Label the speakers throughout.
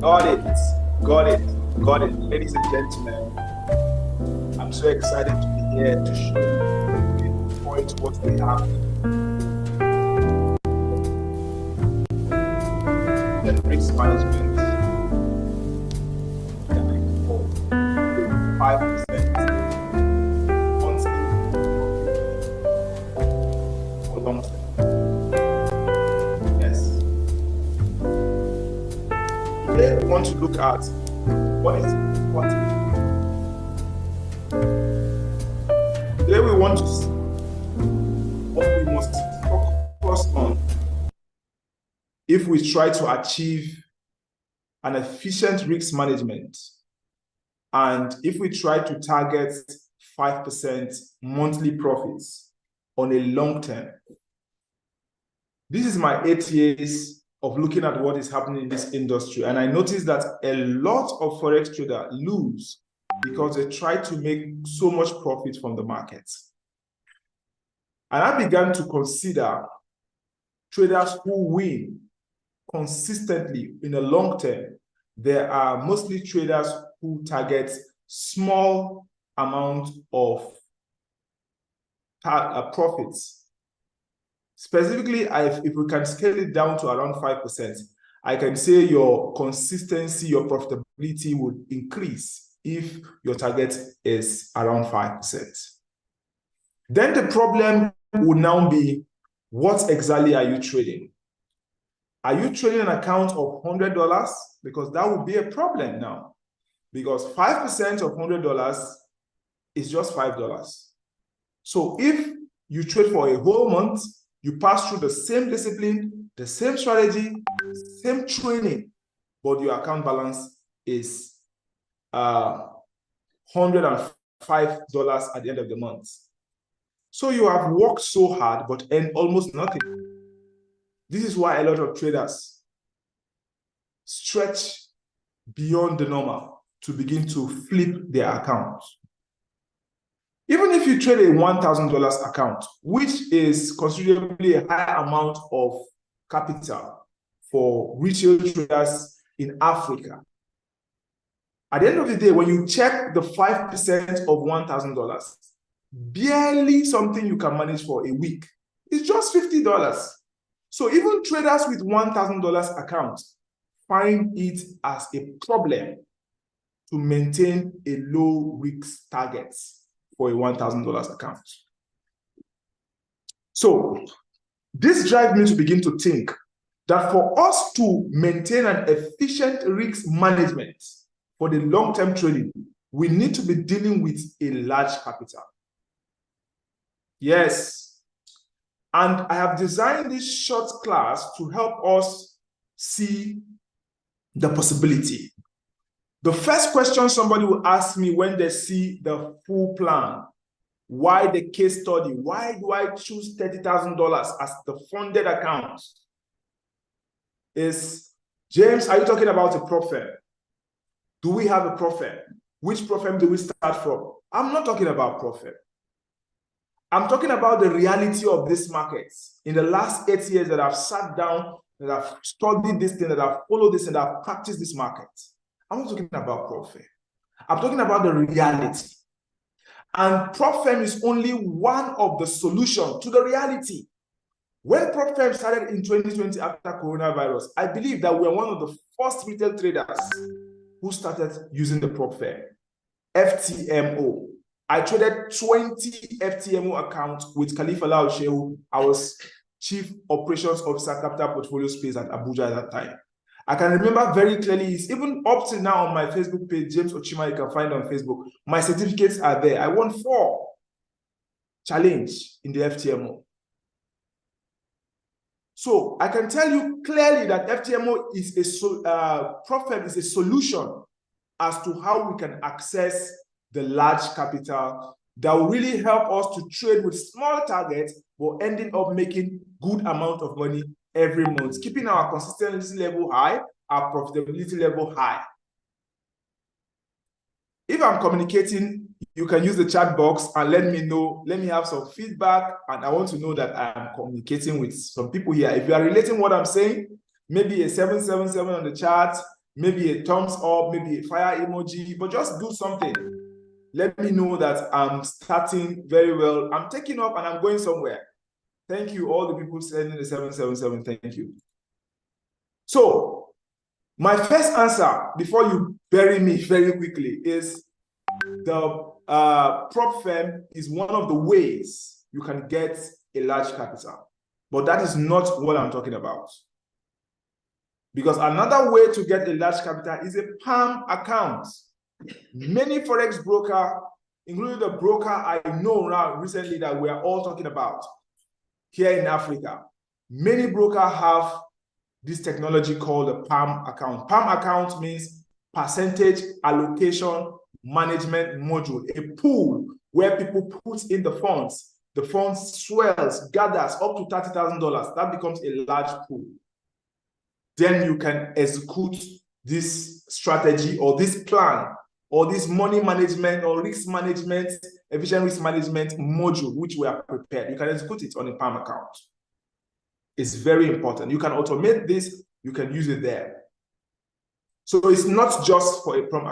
Speaker 1: Got it. Got it. Got it. Ladies and gentlemen, I'm so excited to be here to show you point what we have. The risk management can be for 5% for long term. Yes. Today we want to look at what is important. Today we want to see what we must focus on if we try to achieve an efficient risk management and if we try to target 5% monthly profits on a long term. This is my 8 years of looking at what is happening in this industry, and I noticed that a lot of forex traders lose because they try to make so much profit from the market. And I began to consider traders who win consistently in the long term. There are mostly traders who target small amount of profits. Specifically, if we can scale it down to around 5%, I can say your consistency, your profitability would increase if your target is around 5%. Then the problem would now be, what exactly are you trading? Are you trading an account of $100? Because that would be a problem now. Because 5% of $100 is just $5. So if you trade for a whole month, you pass through the same discipline, the same strategy, same training, but your account balance is $105 at the end of the month. So you have worked so hard, but earned almost nothing. This is why a lot of traders stretch beyond the normal to begin to flip their accounts. Even if you trade a $1,000 account, which is considerably a high amount of capital for retail traders in Africa, at the end of the day, when you check the 5% of $1,000, barely something you can manage for a week. It's just $50. So even traders with $1,000 accounts find it as a problem to maintain a low risk target for a $1,000 account. So this drives me to begin to think that for us to maintain an efficient risk management for the long-term trading, we need to be dealing with a large capital. Yes. And I have designed this short class to help us see the possibility. The first question somebody will ask me when they see the full plan, why the case study, why do I choose $30,000 as the funded account, is, James, are you talking about a prop firm? Do we have a prop firm? Which prop firm do we start from? I'm not talking about prop firm. I'm talking about the reality of this market. In the last 8 years that I've sat down, that I've studied this thing, that I've followed this, and I've practiced this market. I'm not talking about prop firm. I'm talking about the reality. And prop firm is only one of the solutions to the reality. When prop firm started in 2020 after coronavirus, I believe that we are one of the first retail traders who started using the prop firm, FTMO. I traded 20 FTMO accounts with Khalifa Lau Shehu. I was Chief Operations Officer, Capital Portfolio Space at Abuja at that time. I can remember very clearly, it's even up to now on my Facebook page, James Ochima, you can find on Facebook. My certificates are there. I won 4 challenge in the FTMO. So I can tell you clearly that FTMO is prop firm is a solution as to how we can access the large capital that will really help us to trade with small targets, but ending up making good amount of money every month, keeping our consistency level high, our profitability level high. If I'm communicating, you can use the chat box and let me know, let me have some feedback, and I want to know that I'm communicating with some people here. If you are relating what I'm saying, maybe a 777 on the chat, maybe a thumbs up, maybe a fire emoji, but just do something. Let me know that I'm starting very well. I'm taking up and I'm going somewhere. Thank you, all the people sending the 777. Thank you. So, my first answer, before you bury me very quickly, is the prop firm is one of the ways you can get a large capital. But that is not what I'm talking about. Because another way to get a large capital is a PAM account. Many Forex brokers, including the broker I know now recently that we are all talking about here in Africa, many brokers have this technology called a PAM account. PAM account means percentage allocation management module, a pool where people put in the funds swells, gathers up to $30,000. That becomes a large pool. Then you can execute this strategy or this plan or this money management or risk management, efficient risk management module, which we are prepared. You can execute it on a PAM account. It's very important. You can automate this, you can use it there. So it's not just for a prop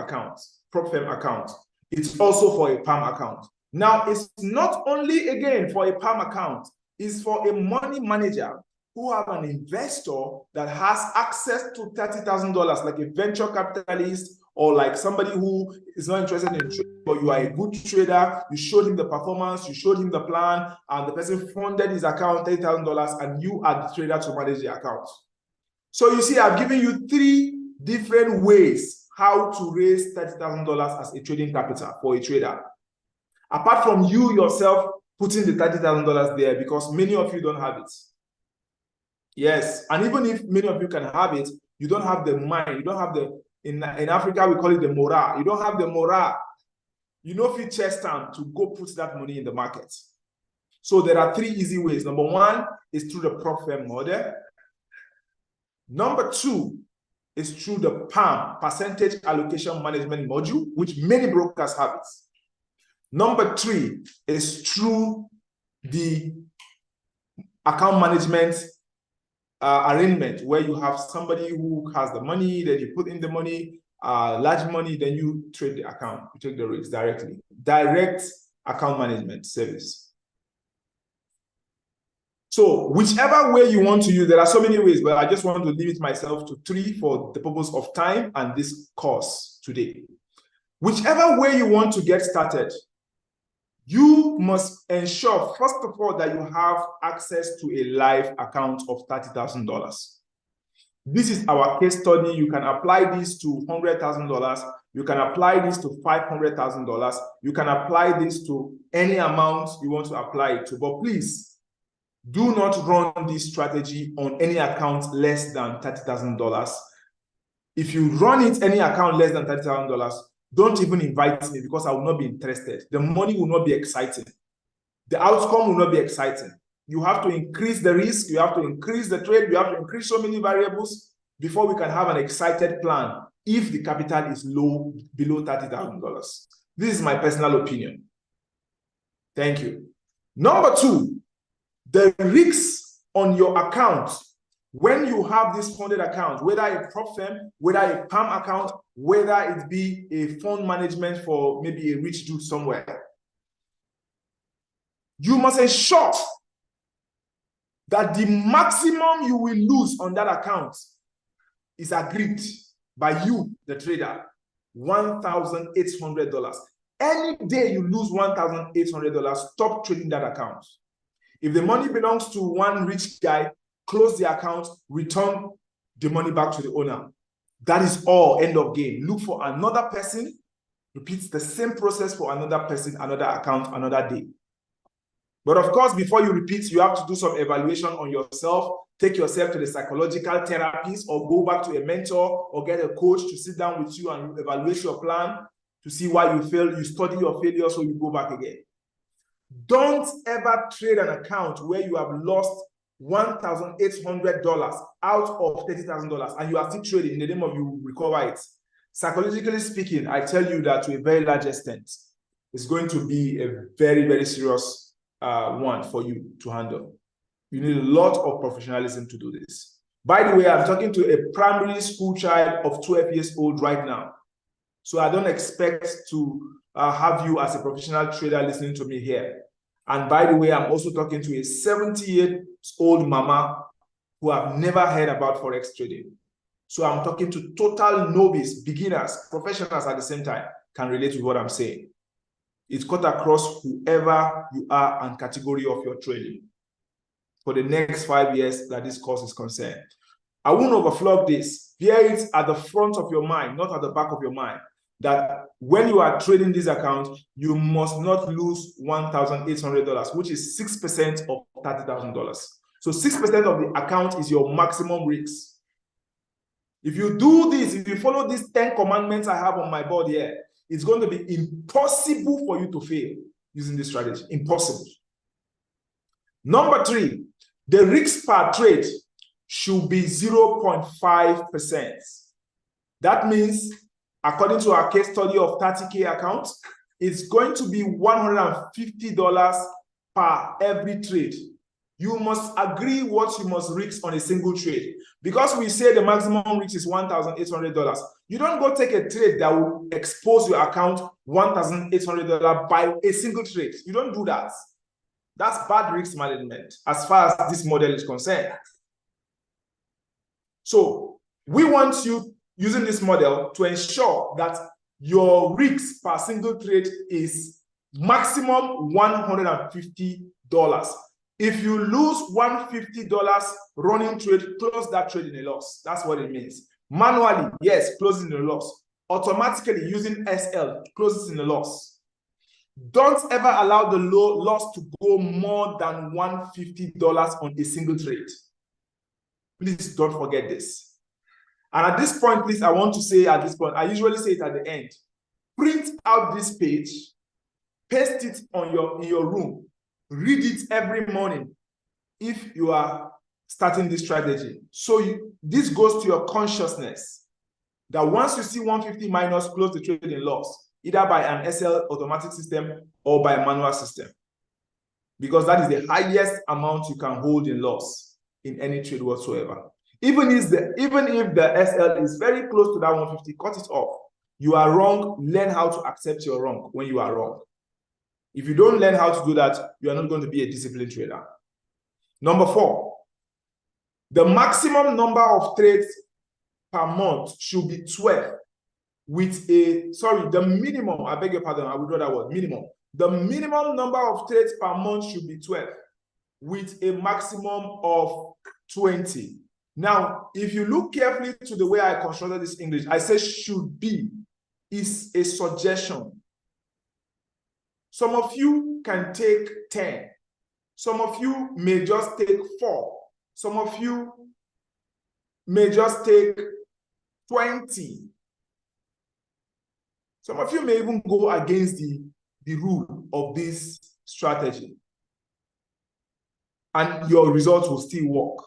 Speaker 1: firm account. It's also for a PAM account. Now, it's not only, again, for a PAM account. It's for a money manager who have an investor that has access to $30,000, like a venture capitalist or like somebody who is not interested in trading, but you are a good trader. You showed him the performance, you showed him the plan, and the person funded his account $30,000, and you are the trader to manage the account. So you see, I've given you 3 different ways how to raise $30,000 as a trading capital for a trader. Apart from you yourself putting the $30,000 there, because many of you don't have it. Yes, and even if many of you can have it, you don't have the mind, you don't have the, in Africa we call it the morale. You don't have the morale. You know, if you chest time to go put that money in the market. So there are 3 easy ways. Number 1 is through the prop firm model. Number 2 is through the PAM, percentage allocation management module, which many brokers have it. Number 3 is through the account management arrangement, where you have somebody who has the money, then you put in the money, large money, then you trade the account, you take the risks directly. Direct account management service. So whichever way you want to use, there are so many ways, but I just want to limit myself to 3 for the purpose of time and this course today. Whichever way you want to get started, you must ensure, first of all, that you have access to a live account of $30,000. This is our case study. You can apply this to $100,000. You can apply this to $500,000. You can apply this to any amount you want to apply it to. But please, do not run this strategy on any account less than $30,000. If you run it any account less than $30,000, don't even invite me, because I will not be interested. The money will not be exciting. The outcome will not be exciting. You have to increase the risk. You have to increase the trade. You have to increase so many variables before we can have an excited plan if the capital is low, below $30,000. This is my personal opinion. Thank you. Number 2, the risks on your account when you have this funded account, whether a prop firm, whether a PAM account, whether it be a fund management for maybe a rich dude somewhere, you must ensure that the maximum you will lose on that account is agreed by you, the trader, $1,800. Any day you lose $1,800, stop trading that account. If the money belongs to one rich guy, close the account, return the money back to the owner. That is all, end of game. Look for another person, repeat the same process for another person, another account, another day. But of course, before you repeat, you have to do some evaluation on yourself, take yourself to the psychological therapist, or go back to a mentor or get a coach to sit down with you and evaluate your plan to see why you failed. You study your failure so you go back again. Don't ever trade an account where you have lost $1,800 out of $30,000 and you are still trading in the name of you recover it. Psychologically speaking, I tell you that to a very large extent, it's going to be a very, very serious one for you to handle. You need a lot of professionalism to do this. By the way, I'm talking to a primary school child of 12 years old right now. So I don't expect to have you as a professional trader listening to me here. And by the way, I'm also talking to a 70-year-old mama who have never heard about Forex trading. So I'm talking to total novice, beginners, professionals at the same time can relate to what I'm saying. It's cut across whoever you are and category of your trading for the next 5 years that this course is concerned. I won't overflog this. Bear it at the front of your mind, not at the back of your mind, that when you are trading this account, you must not lose $1,800, which is 6% of $30,000. So 6% of the account is your maximum risk. If you do this, if you follow these 10 commandments I have on my board here, it's going to be impossible for you to fail using this strategy. Impossible. Number 3, the risk per trade should be 0.5%. That means, according to our case study of 30K accounts, it's going to be $150 per every trade. You must agree what you must risk on a single trade. Because we say the maximum risk is $1,800, you don't go take a trade that will expose your account $1,800 by a single trade. You don't do that. That's bad risk management as far as this model is concerned. So we want you, using this model, to ensure that your risk per single trade is maximum $150. If you lose $150 running trade, close that trade in a loss. That's what it means. Manually, yes, closing in a loss. Automatically using SL, closes in a loss. Don't ever allow the loss to go more than $150 on a single trade. Please don't forget this. And at this point, please, I want to say at this point, I usually say it at the end. Print out this page, paste it on in your room, read it every morning if you are starting this strategy. So this goes to your consciousness that once you see 150 minus, close the trade in loss, either by an SL automatic system or by a manual system, because that is the highest amount you can hold in loss in any trade whatsoever. Even if the SL is very close to that 150, cut it off. You are wrong. Learn how to accept you're wrong when you are wrong. If you don't learn how to do that, you are not going to be a disciplined trader. Number 4, the maximum number of trades per month should be 12 with the minimum, I beg your pardon, I would draw that word, minimum. The minimum number of trades per month should be 12 with a maximum of 20. Now, if you look carefully to the way I constructed this English, I say should be is a suggestion. Some of you can take 10. Some of you may just take 4. Some of you may just take 20. Some of you may even go against the rule of this strategy, and your results will still work.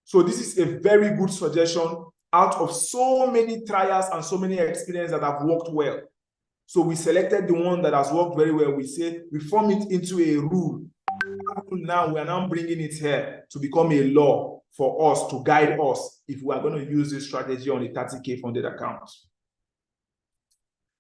Speaker 1: So this is a very good suggestion out of so many trials and so many experiences that have worked well. So we selected the one that has worked very well. We say we form it into a rule. Now we are now bringing it here to become a law for us, to guide us if we are going to use this strategy on a 30K funded account.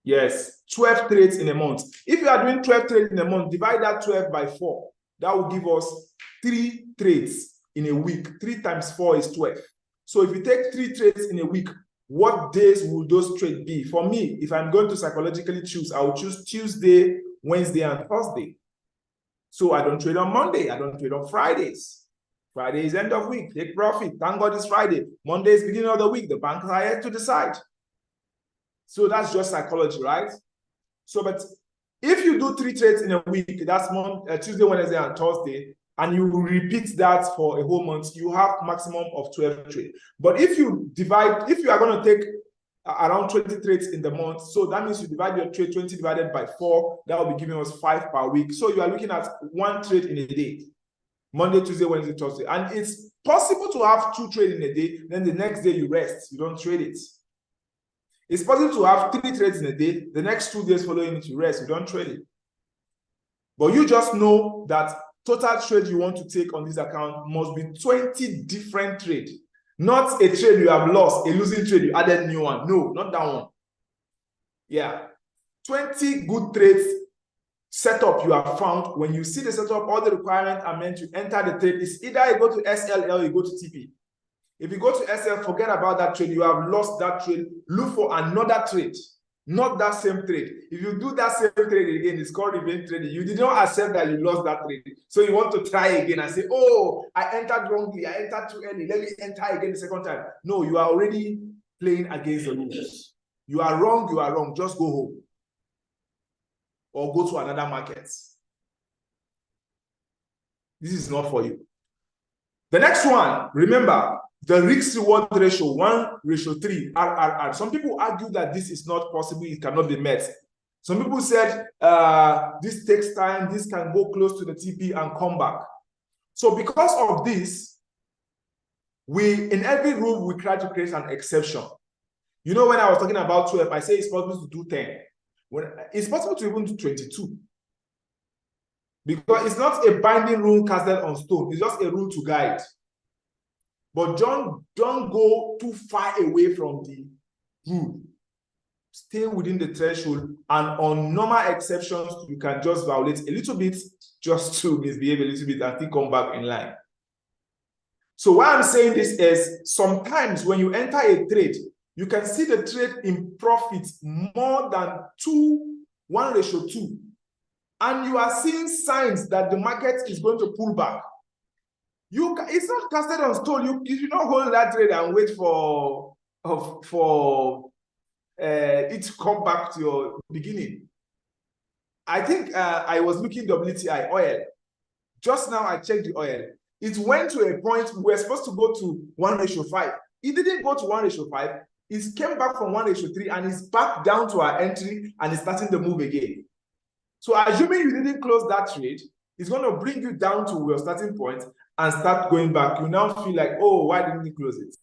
Speaker 1: Yes, 12 trades in a month. If you are doing 12 trades in a month, divide that 12 by 4. That will give us 3 trades in a week. 3 times 4 is 12. So if you take 3 trades in a week, what days will those trades be? For me, if I'm going to psychologically choose, I will choose Tuesday, Wednesday, and Thursday. So I don't trade on Monday. I don't trade on Fridays. Friday is end of week. Take profit. Thank God it's Friday. Monday is beginning of the week. The banks are yet to decide. So that's just psychology, right? So, but if you do 3 trades in a week, that's Tuesday, Wednesday, and Thursday, and you repeat that for a whole month, you have maximum of 12 trades. But if you are going to take around 20 trades in the month, so that means you divide your trade, 20 divided by 4, that will be giving us 5 per week. So you are looking at 1 trade in a day, Monday, Tuesday, Wednesday, Thursday. And it's possible to have 2 trades in a day, then the next day you rest, you don't trade it. It's possible to have 3 trades in a day, the next 2 days following it you rest, you don't trade it. But you just know that total trade you want to take on this account must be 20 different trades. Not a trade you have lost, a losing trade, you added a new one. No, not that one. Yeah. 20 good trades setup you have found. When you see the setup, all the requirements are meant to enter the trade. It's either you go to SLL, you go to TP. If you go to SL, forget about that trade. You have lost that trade. Look for another trade, not that same trade. If you do that same trade again, it's called revenge trading. You did not accept that you lost that trade. So you want to try again and say, oh, I entered wrongly. I entered too early. Let me enter again the second time. No, you are already playing against the rules. You are wrong. You are wrong. Just go home or go to another market. This is not for you. The next one, remember, the risk-reward ratio, 1:3, RRR. Some people argue that this is not possible, it cannot be met. Some people said this takes time, this can go close to the TP and come back. So because of this, in every rule, we try to create an exception. You know, when I was talking about 12, I say it's possible to do 10. It's possible to even do 22. Because it's not a binding rule casted on stone, it's just a rule to guide. But don't go too far away from the rule. Stay within the threshold, and on normal exceptions, you can just violate a little bit, just to misbehave a little bit and still come back in line. So why I'm saying this is, sometimes when you enter a trade, you can see the trade in profit more than 1:2. And you are seeing signs that the market is going to pull back. It's not casted on stone. You should not hold that trade and wait for it to come back to your beginning. I think I was looking WTI oil. Just now I checked the oil. It went to a point we're supposed to go to 1:5. It didn't go to 1:5. It came back from 1:3 and it's back down to our entry and it's starting to move again. So assuming you didn't close that trade, it's going to bring you down to your starting point and start going back. You now feel like, oh, why didn't you close it?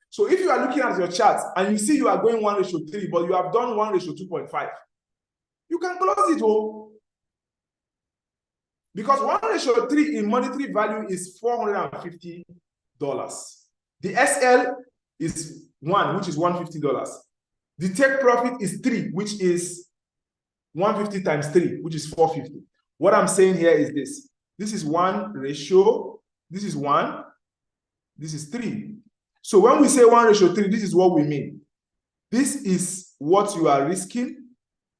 Speaker 1: So if you are looking at your chart and you see you are going 1:3, but you have done 1:2.5, you can close it all. Because 1:3 in monetary value is $450. The SL is 1, which is $150. The take profit is 3, which is 150 times 3, which is 450. What I'm saying here is this. This is 1 ratio. This is 1. This is 3. So when we say 1:3, this is what we mean. This is what you are risking.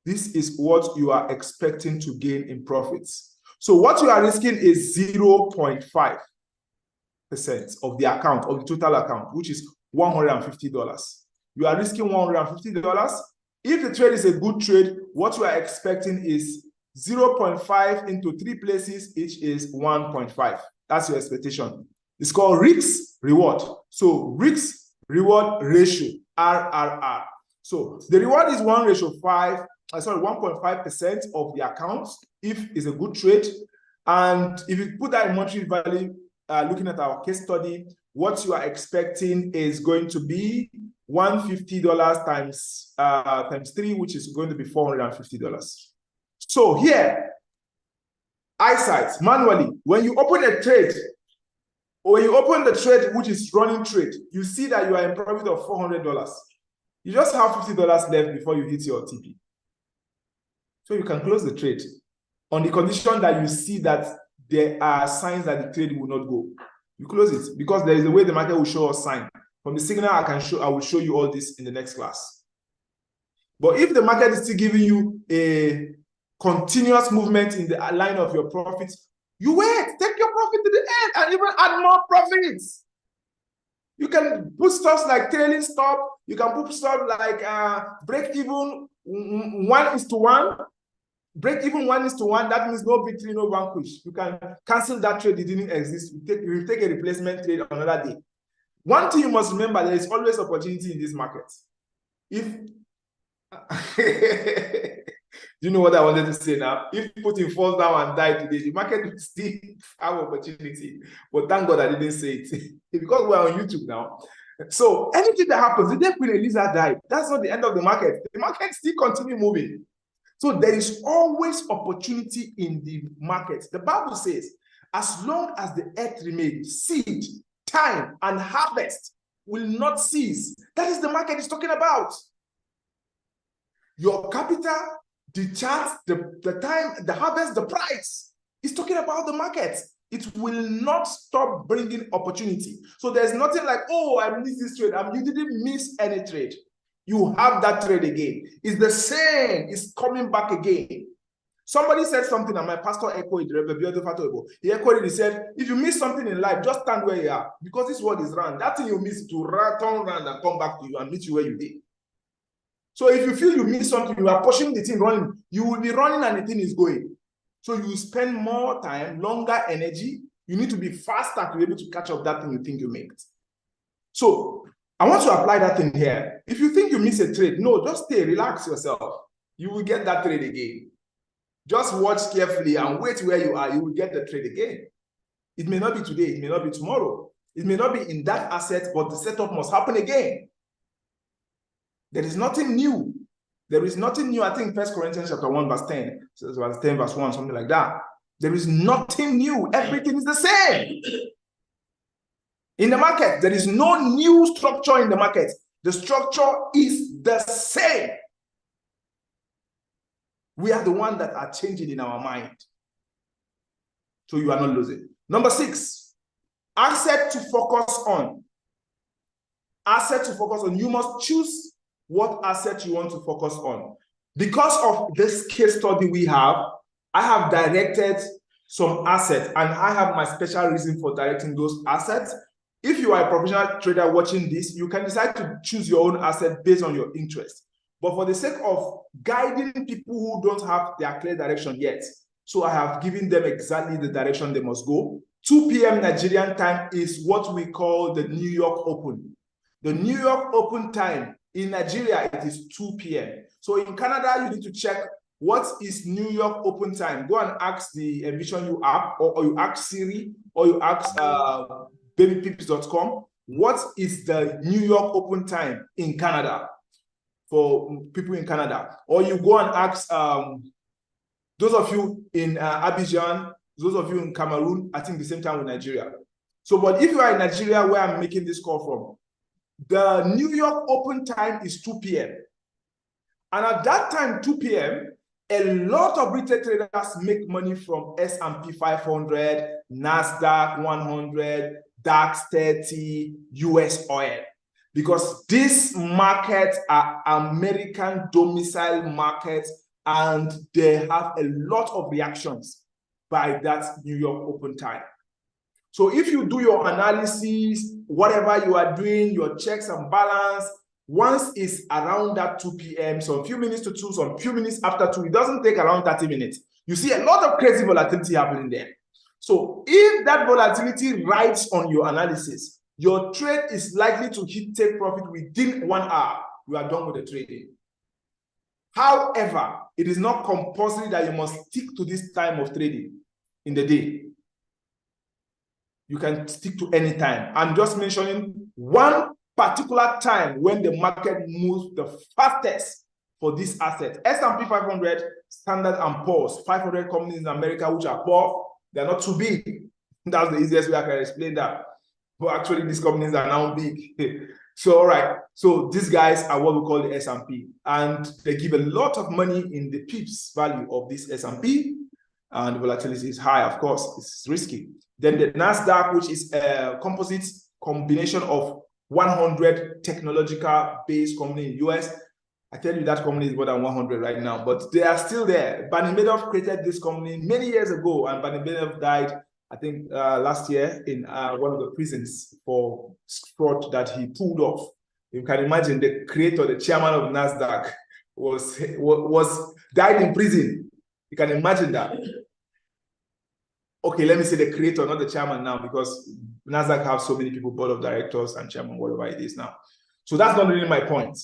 Speaker 1: This is what you are expecting to gain in profits. So what you are risking is 0.5% of the account, of the total account, which is $150. You are risking $150. If the trade is a good trade, what you are expecting is 0.5 into 3 places, each is 1.5. That's your expectation. It's called risk reward. So risk reward ratio, RRR. So the reward is 1.5% of the account if it's a good trade. And if you put that in monetary value, looking at our case study, what you are expecting is going to be $150 times 3, which is going to be $450. So here, eyesight, manually, when you open a trade, or when you open the trade, which is running trade, you see that you are in profit of $400. You just have $50 left before you hit your TP. So you can close the trade on the condition that you see that there are signs that the trade will not go. You close it because there is a way the market will show us sign. From the signal I will show you all this in the next class. But if the market is still giving you a continuous movement in the line of your profits, you wait, take your profit to the end and even add more profits. You can put stuff like trailing stop. You can put stuff like break even 1:1. Break even 1:1. That means no victory, no vanquish. You can cancel that trade. It didn't exist. You take a replacement trade another day. One thing you must remember, there is always opportunity in this market. If do you know what I wanted to say now? If Putin falls down and dies today, the market will still have opportunity. But thank God I didn't say it. Because we're on YouTube now. So anything that happens, the day Queen Eliza died, that's not the end of the market. The market still continue moving. So there is always opportunity in the market. The Bible says As long as the earth remains, seed, time, and harvest will not cease. That is the market is talking about. Your capital, the chart, the time, the harvest, the price is talking about the market. It will not stop bringing opportunity. So there's nothing like, oh, I missed this trade. You didn't miss any trade. You have that trade again. It's the same. It's coming back again. Somebody said something, and my pastor echoed it. He echoed it. He said, if you miss something in life, just stand where you are, because this world is round. That thing you miss to turn around and come back to you and meet you where you did. So if you feel you miss something, you are pushing the thing running, you will be running and the thing is going. So you spend more time, longer energy. You need to be faster to be able to catch up that thing you think you missed. So I want to apply that thing here. If you think you miss a trade, no, just stay, relax yourself. You will get that trade again. Just watch carefully and wait where you are. You will get the trade again. It may not be today. It may not be tomorrow. It may not be in that asset, but the setup must happen again. There is nothing new. There is nothing new. I think 1 Corinthians chapter 1, verse 10, verse 10, verse 1, something like that. There is nothing new. Everything is the same. In the market, there is no new structure in the market. The structure is the same. We are the ones that are changing in our mind. So you are not losing. Number 6, asset to focus on. Asset to focus on. You must choose what asset you want to focus on. Because of this case study we have, I have directed some assets, and I have my special reason for directing those assets. If you are a professional trader watching this, you can decide to choose your own asset based on your interest. But for the sake of guiding people who don't have their clear direction yet, so I have given them exactly the direction they must go. 2 p.m. Nigerian time is what we call the New York Open. The New York Open time in Nigeria, it is 2 p.m. So in Canada, you need to check what is New York Open time. Go and ask the Envision You app, or you ask Siri, or you ask babypips.com. What is the New York Open time in Canada for people in Canada? Or you go and ask those of you in Abidjan, those of you in Cameroon, I think the same time with Nigeria. So, but if you are in Nigeria, where I'm making this call from, the New York Open time is 2 p.m. And at that time, 2 p.m., a lot of retail traders make money from S&P 500, NASDAQ 100, DAX 30, US oil. Because these markets are American domicile markets, and they have a lot of reactions by that New York Open time. So if you do your analysis, whatever you are doing, your checks and balance, once it's around that 2 p.m., some few minutes to 2, some few minutes after 2, it doesn't take around 30 minutes. You see a lot of crazy volatility happening there. So if that volatility rides on your analysis, your trade is likely to take profit within 1 hour. You are done with the trading. However, it is not compulsory that you must stick to this time of trading in the day. You can stick to any time. I'm just mentioning one particular time when the market moves the fastest for this asset. S&P 500, Standard & Poor's, 500 companies in America which are poor, they're not too big. That's the easiest way I can explain that. But actually, these companies are now big. So, all right. So these guys are what we call the S&P, and they give a lot of money in the pips value of this S&P, and the volatility is high. Of course, it's risky. Then the NASDAQ, which is a composite combination of 100 technological-based companies in the US. I tell you that company is more than 100 right now, but they are still there. Bernie Madoff created this company many years ago, and Bernie Madoff died, I think, last year in one of the prisons for fraud that he pulled off. You can imagine the creator, the chairman of NASDAQ, was died in prison. You can imagine that. Okay, let me say the creator, not the chairman now, because NASDAQ have so many people, board of directors and chairman, whatever it is now. So that's not really my point.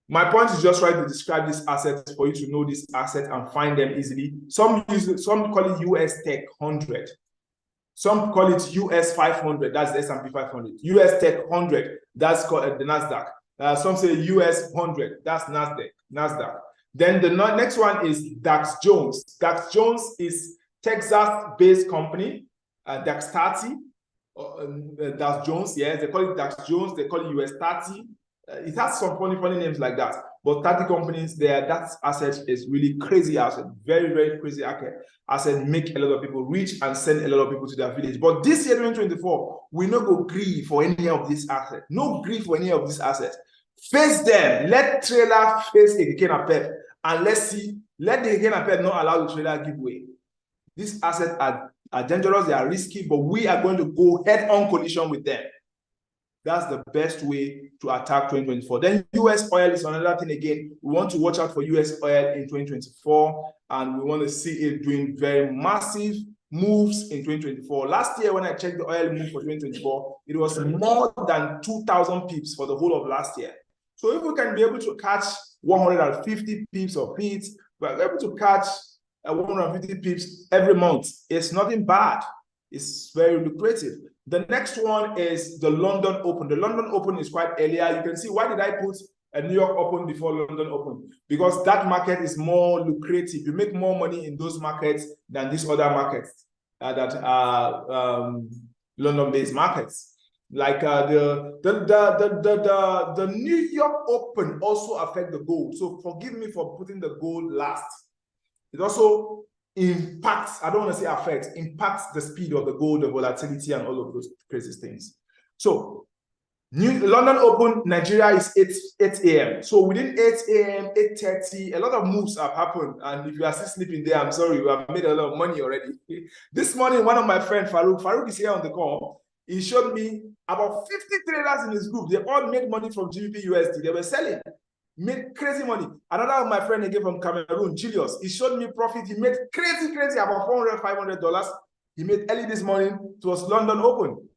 Speaker 1: My point is just trying to describe these assets for you to know this asset and find them easily. Some call it US Tech 100. Some call it US 500, that's the S&P 500. US Tech 100, that's called the NASDAQ. Some say US 100, that's NASDAQ. Then the next one is DAX Jones. DAX Jones is Texas-based company. DAX 30, Dow Jones, yes, they call it DAX Jones, they call it US 30. It has some funny names like that. But 30 companies there, that asset is really crazy asset, very crazy asset, make a lot of people rich and send a lot of people to their village. But this year, 2024, we no go agree for any of these assets. No agree for any of these assets. Face them. Let trader face a Kekena Pep. And let's see, let the Kekena Pep not allow the trader give way. These assets are dangerous, they are risky, but we are going to go head-on collision with them. That's the best way to attack 2024. Then US oil is another thing again. We want to watch out for US oil in 2024, and we want to see it doing very massive moves in 2024. Last year, when I checked the oil move for 2024, it was more than 2,000 pips for the whole of last year. So if we can be able to catch 150 pips of it, we're able to catch 150 pips every month. It's nothing bad. It's very lucrative. The next one is the London Open. The London Open is quite earlier. You can see, why did I put a New York Open before London Open? Because that market is more lucrative. You make more money in those markets than these other markets that are London-based markets. Like the New York Open also affect the gold. So forgive me for putting the gold last. It also impacts, I don't want to say affects, impacts the speed of the gold, the volatility, and all of those crazy things. So London Open, Nigeria is 8 a.m. So within 8 a.m., 8:30, a lot of moves have happened. And if you are still sleeping there, I'm sorry, you have made a lot of money already. This morning, one of my friends, Farouk is here on the call. He showed me about 50 traders in his group. They all made money from GBP USD. They were selling. Made crazy money. Another of my friend again from Cameroon, Julius, he showed me profit. He made crazy, about $400, $500. He made early this morning. It was London Open.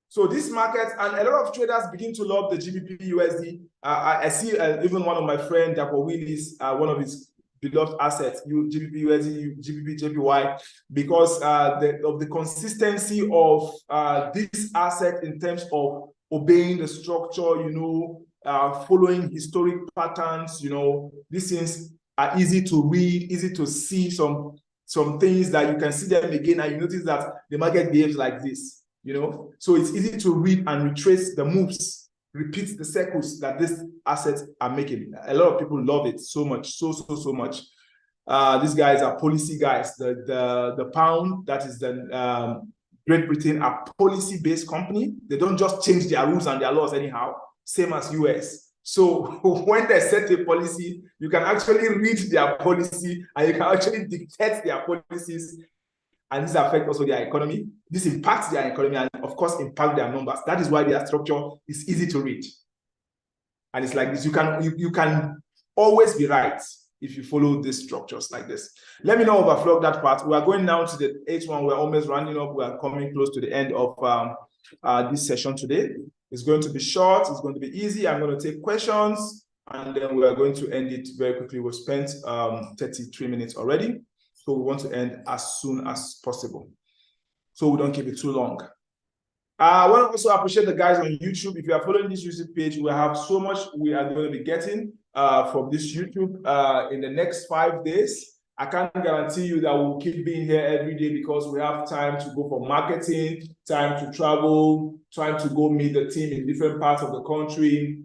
Speaker 1: So this market, and a lot of traders begin to love the GBP USD. I see even one of my friends, Dapo Willis, one of his beloved assets, GBP USD, GBP JPY, because of the consistency of this asset in terms of obeying the structure, you know, following historic patterns. You know, these things are easy to read, easy to see some things that you can see them again and you notice that the market behaves like this, you know. So it's easy to read and retrace the moves, repeat the circles that these assets are making. A lot of people love it so much, so much. These guys are policy guys. The pound, that is the Great Britain, are policy-based company. They don't just change their rules and their laws anyhow, same as US. So when they set a policy, you can actually read their policy and you can actually dictate their policies, and this affects also their economy. This impacts their economy and of course impact their numbers. That is why their structure is easy to read. And it's like this, you can always be right if you follow these structures like this. Let me not overflow that part. We are going now to the 8th one. We're almost rounding up. We are coming close to the end of this session today. It's going to be short. It's going to be easy. I'm going to take questions and then we are going to end it very quickly. We've spent 33 minutes already. So we want to end as soon as possible, so we don't keep it too long. I want to also appreciate the guys on YouTube. If you are following this YouTube page, we have so much we are going to be getting from this YouTube in the next 5 days. I can't guarantee you that we'll keep being here every day because we have time to go for marketing, time to travel, time to go meet the team in different parts of the country.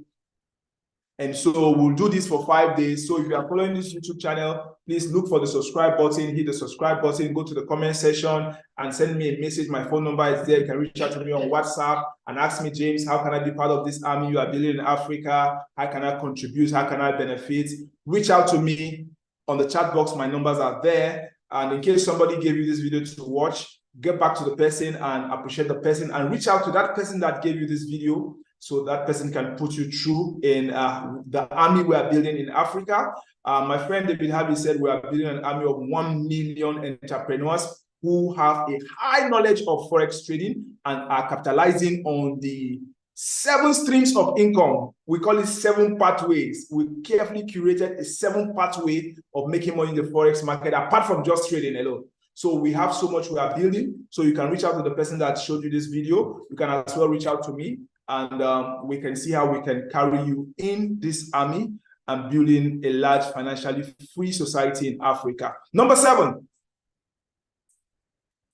Speaker 1: And so we'll do this for 5 days. So if you are following this YouTube channel, please look for the subscribe button, hit the subscribe button, go to the comment section and send me a message. My phone number is there. You can reach out to me on WhatsApp and ask me, James, how can I be part of this army you are building in Africa? How can I contribute? How can I benefit? Reach out to me on the chat box. My numbers are there. And in case somebody gave you this video to watch, get back to the person and appreciate the person and reach out to that person that gave you this video, so that person can put you through in the army we are building in Africa. My friend David Harvey said we are building an army of 1 million entrepreneurs who have a high knowledge of Forex trading and are capitalizing on the 7 streams of income. We call it 7 pathways. We carefully curated a 7 pathway of making money in the Forex market, apart from just trading alone. So we have so much we are building. So you can reach out to the person that showed you this video. You can as well reach out to me. And we can see how we can carry you in this army and building a large financially free society in Africa. Number 7,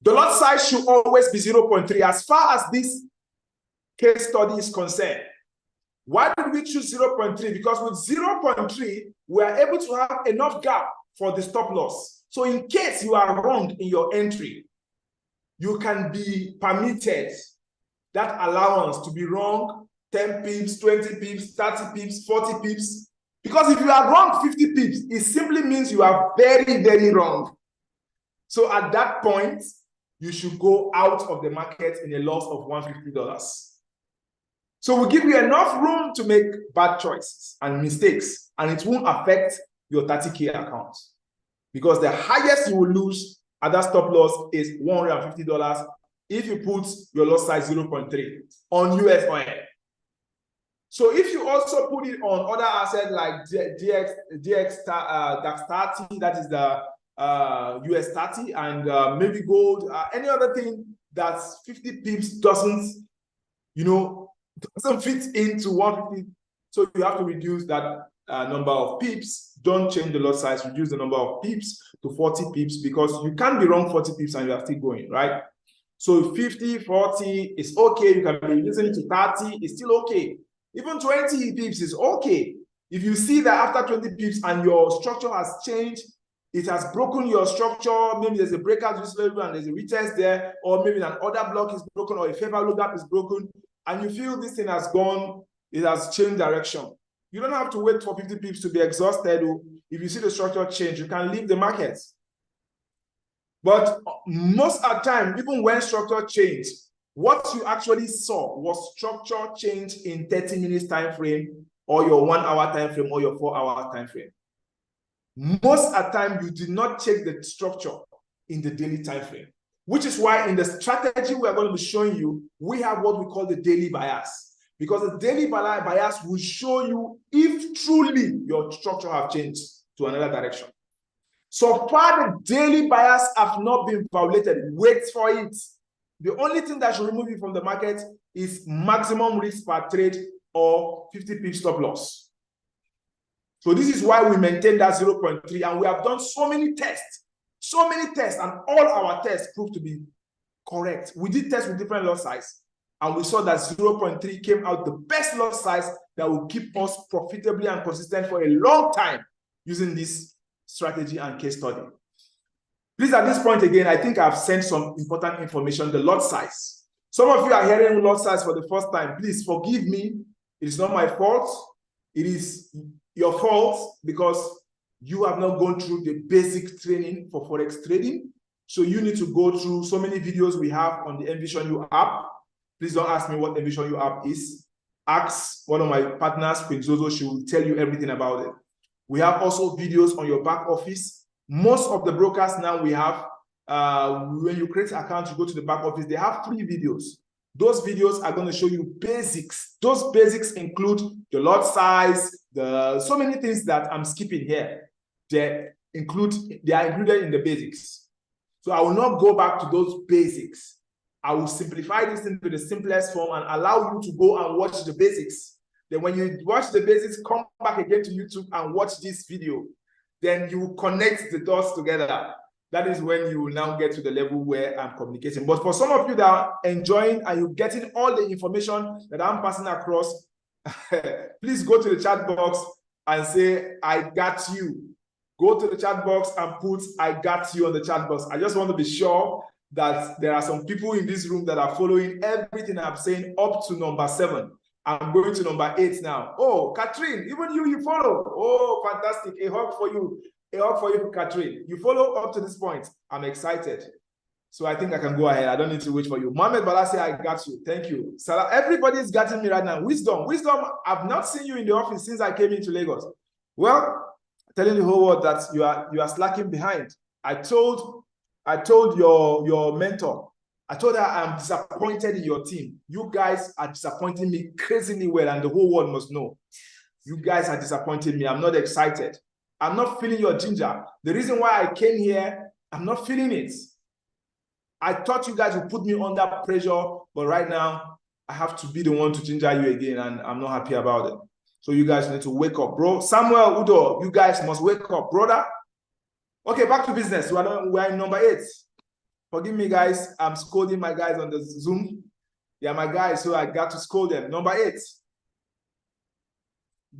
Speaker 1: The lot size should always be 0.3 as far as this case study is concerned. Why did we choose 0.3? Because with 0.3, we are able to have enough gap for the stop loss. So in case you are wrong in your entry, you can be permitted that allowance to be wrong 10 pips, 20 pips, 30 pips, 40 pips. Because if you are wrong 50 pips, it simply means you are very, very wrong. So at that point, you should go out of the market in a loss of $150. So we give you enough room to make bad choices and mistakes, and it won't affect your 30K account. Because the highest you will lose at that stop loss is $150 if you put your lot size 0.3 on US oil. So if you also put it on other assets like DAX30, that is the US 30, and maybe gold, any other thing that's 50 pips doesn't fit into 150. So you have to reduce that number of pips. Don't change the lot size, reduce the number of pips to 40 pips, because you can't be wrong 40 pips and you are still going, right? So 50, 40 is okay. You can be using it to 30, it's still okay. Even 20 pips is okay. If you see that after 20 pips and your structure has changed, it has broken your structure, maybe there's a breakout risk level and there's a retest there, or maybe an order block is broken or a favor look gap is broken, and you feel this thing has gone, it has changed direction. You don't have to wait for 50 pips to be exhausted. If you see the structure change, you can leave the market. But most of the time, even when structure changed, what you actually saw was structure change in 30 minutes time frame, or your 1 hour time frame, or your 4 hour time frame. Most of the time, you did not check the structure in the daily time frame, which is why in the strategy we are going to be showing you, we have what we call the daily bias. Because the daily bias will show you if truly your structure have changed to another direction. So far, the daily bias have not been violated. Wait for it. The only thing that should remove you from the market is maximum risk per trade or 50 pip stop loss. So this is why we maintain that 0.3, and we have done so many tests, and all our tests proved to be correct. We did tests with different lot size, and we saw that 0.3 came out the best lot size that will keep us profitably and consistent for a long time using this strategy and case study. Please, at this point again, I think I've sent some important information, the lot size. Some of you are hearing lot size for the first time. Please forgive me. It is not my fault. It is your fault because you have not gone through the basic training for Forex trading. So you need to go through so many videos we have on the Envision You app. Please don't ask me what Envision You app is. Ask one of my partners, Queen Zozo. She will tell you everything about it. We have also videos on your back office. Most of the brokers now we have, when you create an account, you go to the back office, they have free videos. Those videos are going to show you basics. Those basics include the lot size, so many things that I'm skipping here. They are included in the basics. So I will not go back to those basics. I will simplify this into the simplest form and allow you to go and watch the basics. Then when you watch the basics, come back again to YouTube and watch this video. Then you connect the dots together. That is when you will now get to the level where I'm communicating. But for some of you that are enjoying and you're getting all the information that I'm passing across, please go to the chat box and say, I got you. Go to the chat box and put, I got you on the chat box. I just want to be sure that there are some people in this room that are following everything I'm saying up to number 7. I'm going to number 8 now. Oh, Catherine, even you follow. Oh, fantastic. A hug for you. A hug for you, Catherine. You follow up to this point. I'm excited. So I think I can go ahead. I don't need to wait for you. Mohamed Balassi, I got you. Thank you. Salah, everybody's getting me right now. Wisdom, I've not seen you in the office since I came into Lagos. Well, telling the whole world that you are slacking behind. I told your mentor, I told her I'm disappointed in your team. You guys are disappointing me crazily well, and the whole world must know. You guys are disappointing me. I'm not excited. I'm not feeling your ginger. The reason why I came here, I'm not feeling it. I thought you guys would put me under pressure, but right now, I have to be the one to ginger you again, and I'm not happy about it. So you guys need to wake up, bro. Samuel, Udo, you guys must wake up, brother. Okay, back to business. We're in number 8. Forgive me, guys. I'm scolding my guys on the Zoom. They are my guys, so I got to scold them. Number 8,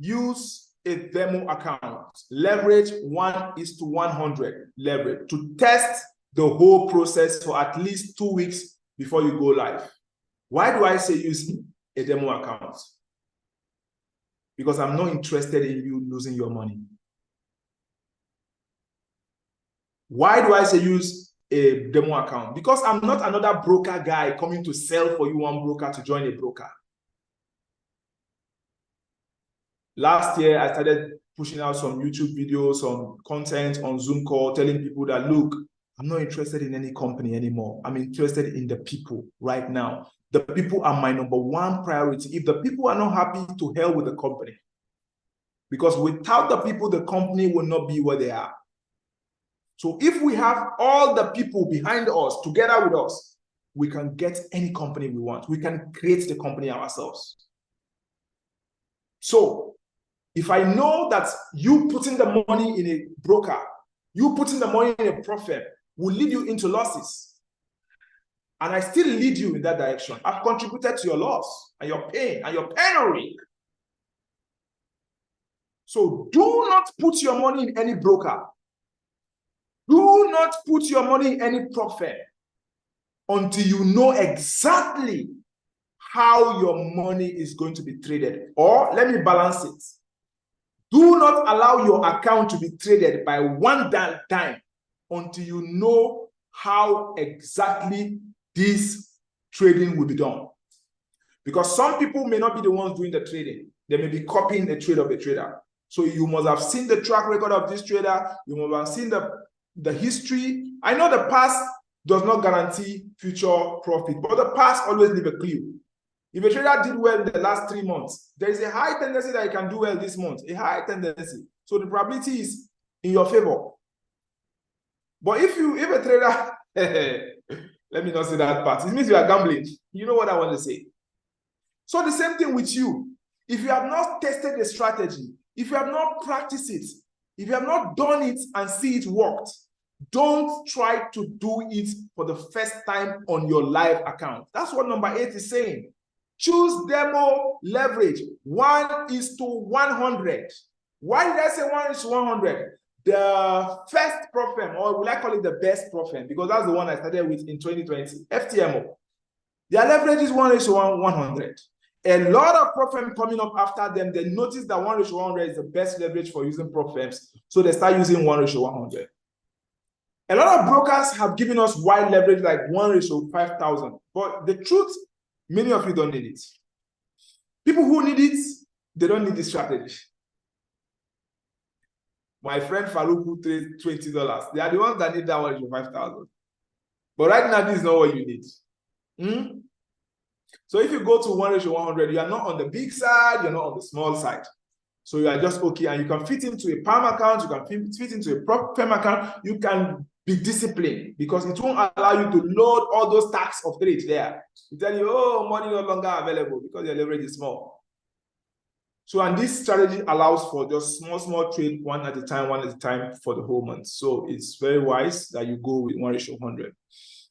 Speaker 1: use a demo account. Leverage 1:100 leverage to test the whole process for at least 2 weeks before you go live. Why do I say use a demo account? Because I'm not interested in you losing your money. Why do I say use a demo account? Because I'm not another broker guy coming to sell for you one broker to join a broker. Last year, I started pushing out some YouTube videos, some content on Zoom call, telling people that, look, I'm not interested in any company anymore. I'm interested in the people right now. The people are my number one priority. If the people are not happy, to hell with the company. Because without the people, the company will not be where they are. So if we have all the people behind us, together with us, we can get any company we want. We can create the company ourselves. So if I know that you putting the money in a broker, you putting the money in a profit will lead you into losses, and I still lead you in that direction, I've contributed to your loss and your pain and your penury. So do not put your money in any broker. Do not put your money in any profit until you know exactly how your money is going to be traded. Or let me balance it. Do not allow your account to be traded by one dime until you know how exactly this trading will be done. Because some people may not be the ones doing the trading. They may be copying the trade of a trader. So you must have seen the track record of this trader. You must have seen the history. I know the past does not guarantee future profit, but the past always leave a clue. If a trader did well in the last 3 months, there is a high tendency that he can do well this month, a high tendency. So the probability is in your favor. But if a trader, let me not say that part. It means you are gambling. You know what I want to say. So the same thing with you. If you have not tested the strategy, if you have not practiced it, if you have not done it and see it worked, don't try to do it for the first time on your live account. That's what number 8 is saying. Choose demo leverage 1:100. Why did I say 1:100? The first profit, or will I call it the best profit? Because that's the one I started with in 2020, FTMO. Their leverage is 1:100. A lot of prop firms coming up after them, they notice that 1:100 is the best leverage for using prop firms. So they start using 1:100. A lot of brokers have given us wide leverage like 1:5,000. But the truth, many of you don't need it. People who need it, they don't need this strategy. My friend Farouk who trades $20, they are the ones that need that 1:5,000. But right now, this is not what you need. So if you go to 1:100, you are not on the big side, you're not on the small side. So you are just okay, and you can fit into a PAM account, you can fit into a prop firm account, you can be disciplined because it won't allow you to load all those stacks of trades there. It tell you, oh, money no longer available because your leverage is small. So, and this strategy allows for just small trade, one at a time for the whole month. So it's very wise that you go with 1:100.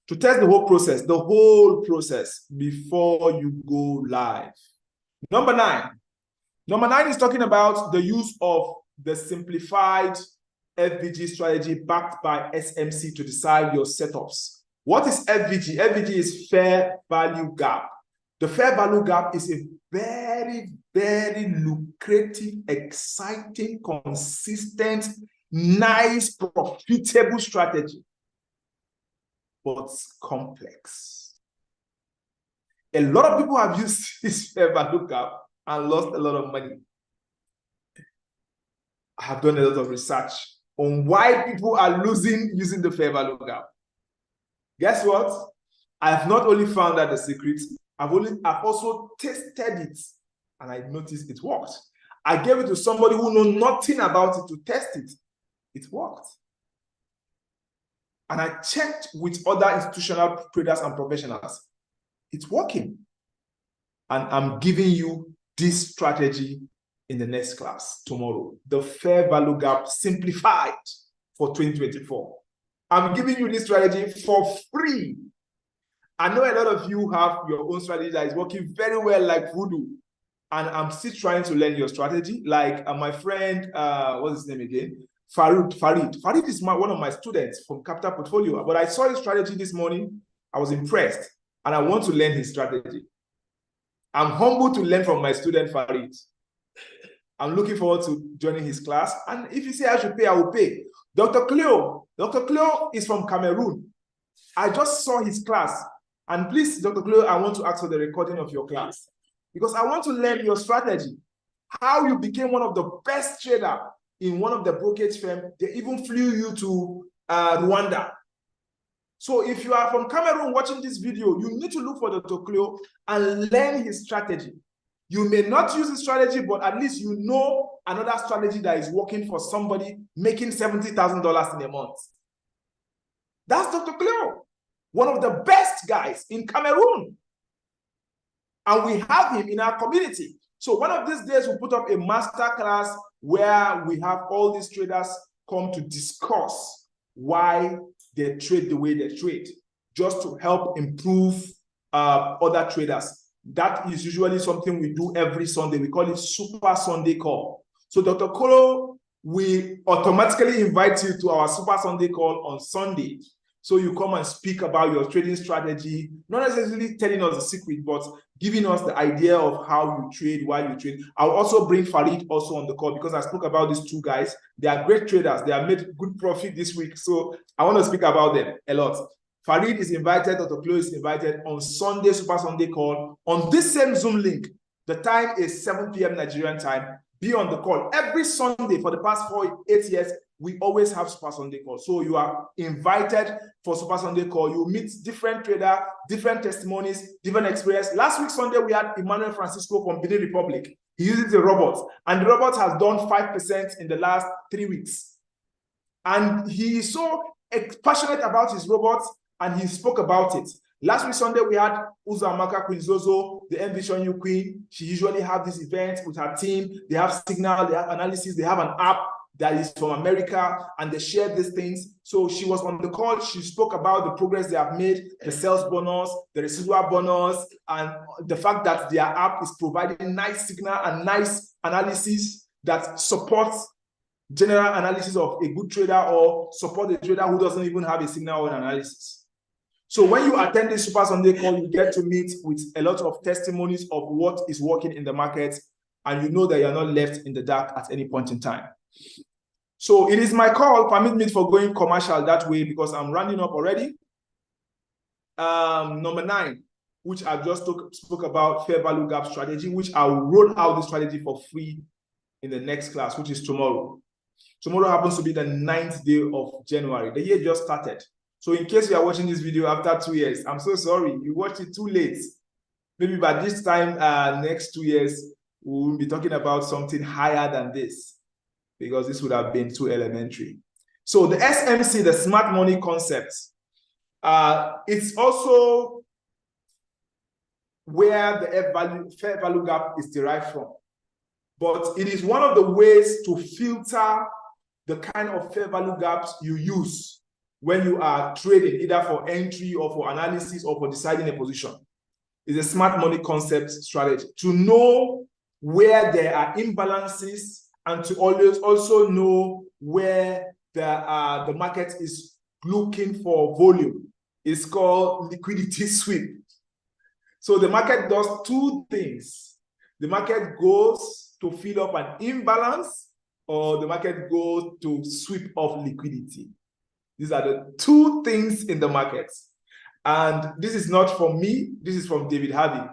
Speaker 1: To test the whole process before you go live. Number 9. Number 9 is talking about the use of the simplified FVG strategy backed by SMC to decide your setups. What is FVG? FVG is fair value gap. The fair value gap is a very, very lucrative, exciting, consistent, nice, profitable strategy. But complex. A lot of people have used this fair value gap and lost a lot of money. I have done a lot of research on why people are losing using the fair value gap. Guess what? I've not only found out the secret, I've also tested it and I noticed it worked. I gave it to somebody who knows nothing about it to test it. It worked. And I checked with other institutional traders and professionals. It's working. And I'm giving you this strategy in the next class tomorrow. The fair value gap simplified for 2024. I'm giving you this strategy for free. I know a lot of you have your own strategy that is working very well like voodoo. And I'm still trying to learn your strategy. Like my friend, what's his name again? Farid. Farid is one of my students from Capital Portfolio. But I saw his strategy this morning. I was impressed. And I want to learn his strategy. I'm humbled to learn from my student, Farid. I'm looking forward to joining his class. And if you say I should pay, I will pay. Dr. Cleo is from Cameroon. I just saw his class. And please, Dr. Cleo, I want to ask for the recording of your class, because I want to learn your strategy, how you became one of the best traders in one of the brokerage firms. They even flew you to Rwanda. So if you are from Cameroon watching this video, you need to look for Dr. Cleo and learn his strategy. You may not use his strategy, but at least you know another strategy that is working for somebody making $70,000 in a month. That's Dr. Cleo, one of the best guys in Cameroon. And we have him in our community. So one of these days, we'll put up a master class where we have all these traders come to discuss why they trade the way they trade, just to help improve other traders. That is usually something we do every Sunday. We call it Super Sunday Call. So Dr. Kolo, we automatically invite you to our Super Sunday Call on Sunday. So you come and speak about your trading strategy, not necessarily telling us the secret, but giving us the idea of how you trade, why you trade. I'll also bring Farid also on the call, because I spoke about these two guys. They are great traders. They have made good profit this week. So I want to speak about them a lot. Farid is invited, Dr. Chloe is invited on Sunday, Super Sunday Call, on this same Zoom link. The time is 7 p.m. Nigerian time. Be on the call. Every Sunday for the past 8 years, we always have Super Sunday Call. So you are invited for Super Sunday Call. You meet different traders, different testimonies, different experience. Last week, Sunday, we had Emmanuel Francisco from Benin Republic. He uses the robot, and the robot has done 5% in the last 3 weeks. And he is so passionate about his robots, and he spoke about it. Last week, Sunday, we had Uzamaka Queen Zozo, the Envision You Queen. She usually has this event with her team. They have signal, they have analysis, they have an app that is from America, and they share these things. So she was on the call. She spoke about the progress they have made, the sales bonus, the residual bonus, and the fact that their app is providing nice signal and nice analysis that supports general analysis of a good trader, or support a trader who doesn't even have a signal or an analysis. So when you attend this Super Sunday Call, you get to meet with a lot of testimonies of what is working in the market, and you know that you're not left in the dark at any point in time. So it is my call. Permit me for going commercial that way, because I'm rounding up already. Number 9, which I just spoke about, fair value gap strategy, which I will roll out the strategy for free in the next class, which is tomorrow. Tomorrow happens to be the 9th day of January. The year just started. So in case you are watching this video after 2 years, I'm so sorry. You watched it too late. Maybe by this time, next 2 years, we will be talking about something higher than this, because this would have been too elementary. So the SMC, the smart money concept, it's also where the fair value gap is derived from. But it is one of the ways to filter the kind of fair value gaps you use when you are trading, either for entry or for analysis or for deciding a position. It's a smart money concept strategy to know where there are imbalances, and to always also know where the market is looking for volume. It's called liquidity sweep. So the market does 2 things. The market goes to fill up an imbalance, or the market goes to sweep off liquidity. These are the 2 things in the market. And this is not from me. This is from David Harvey.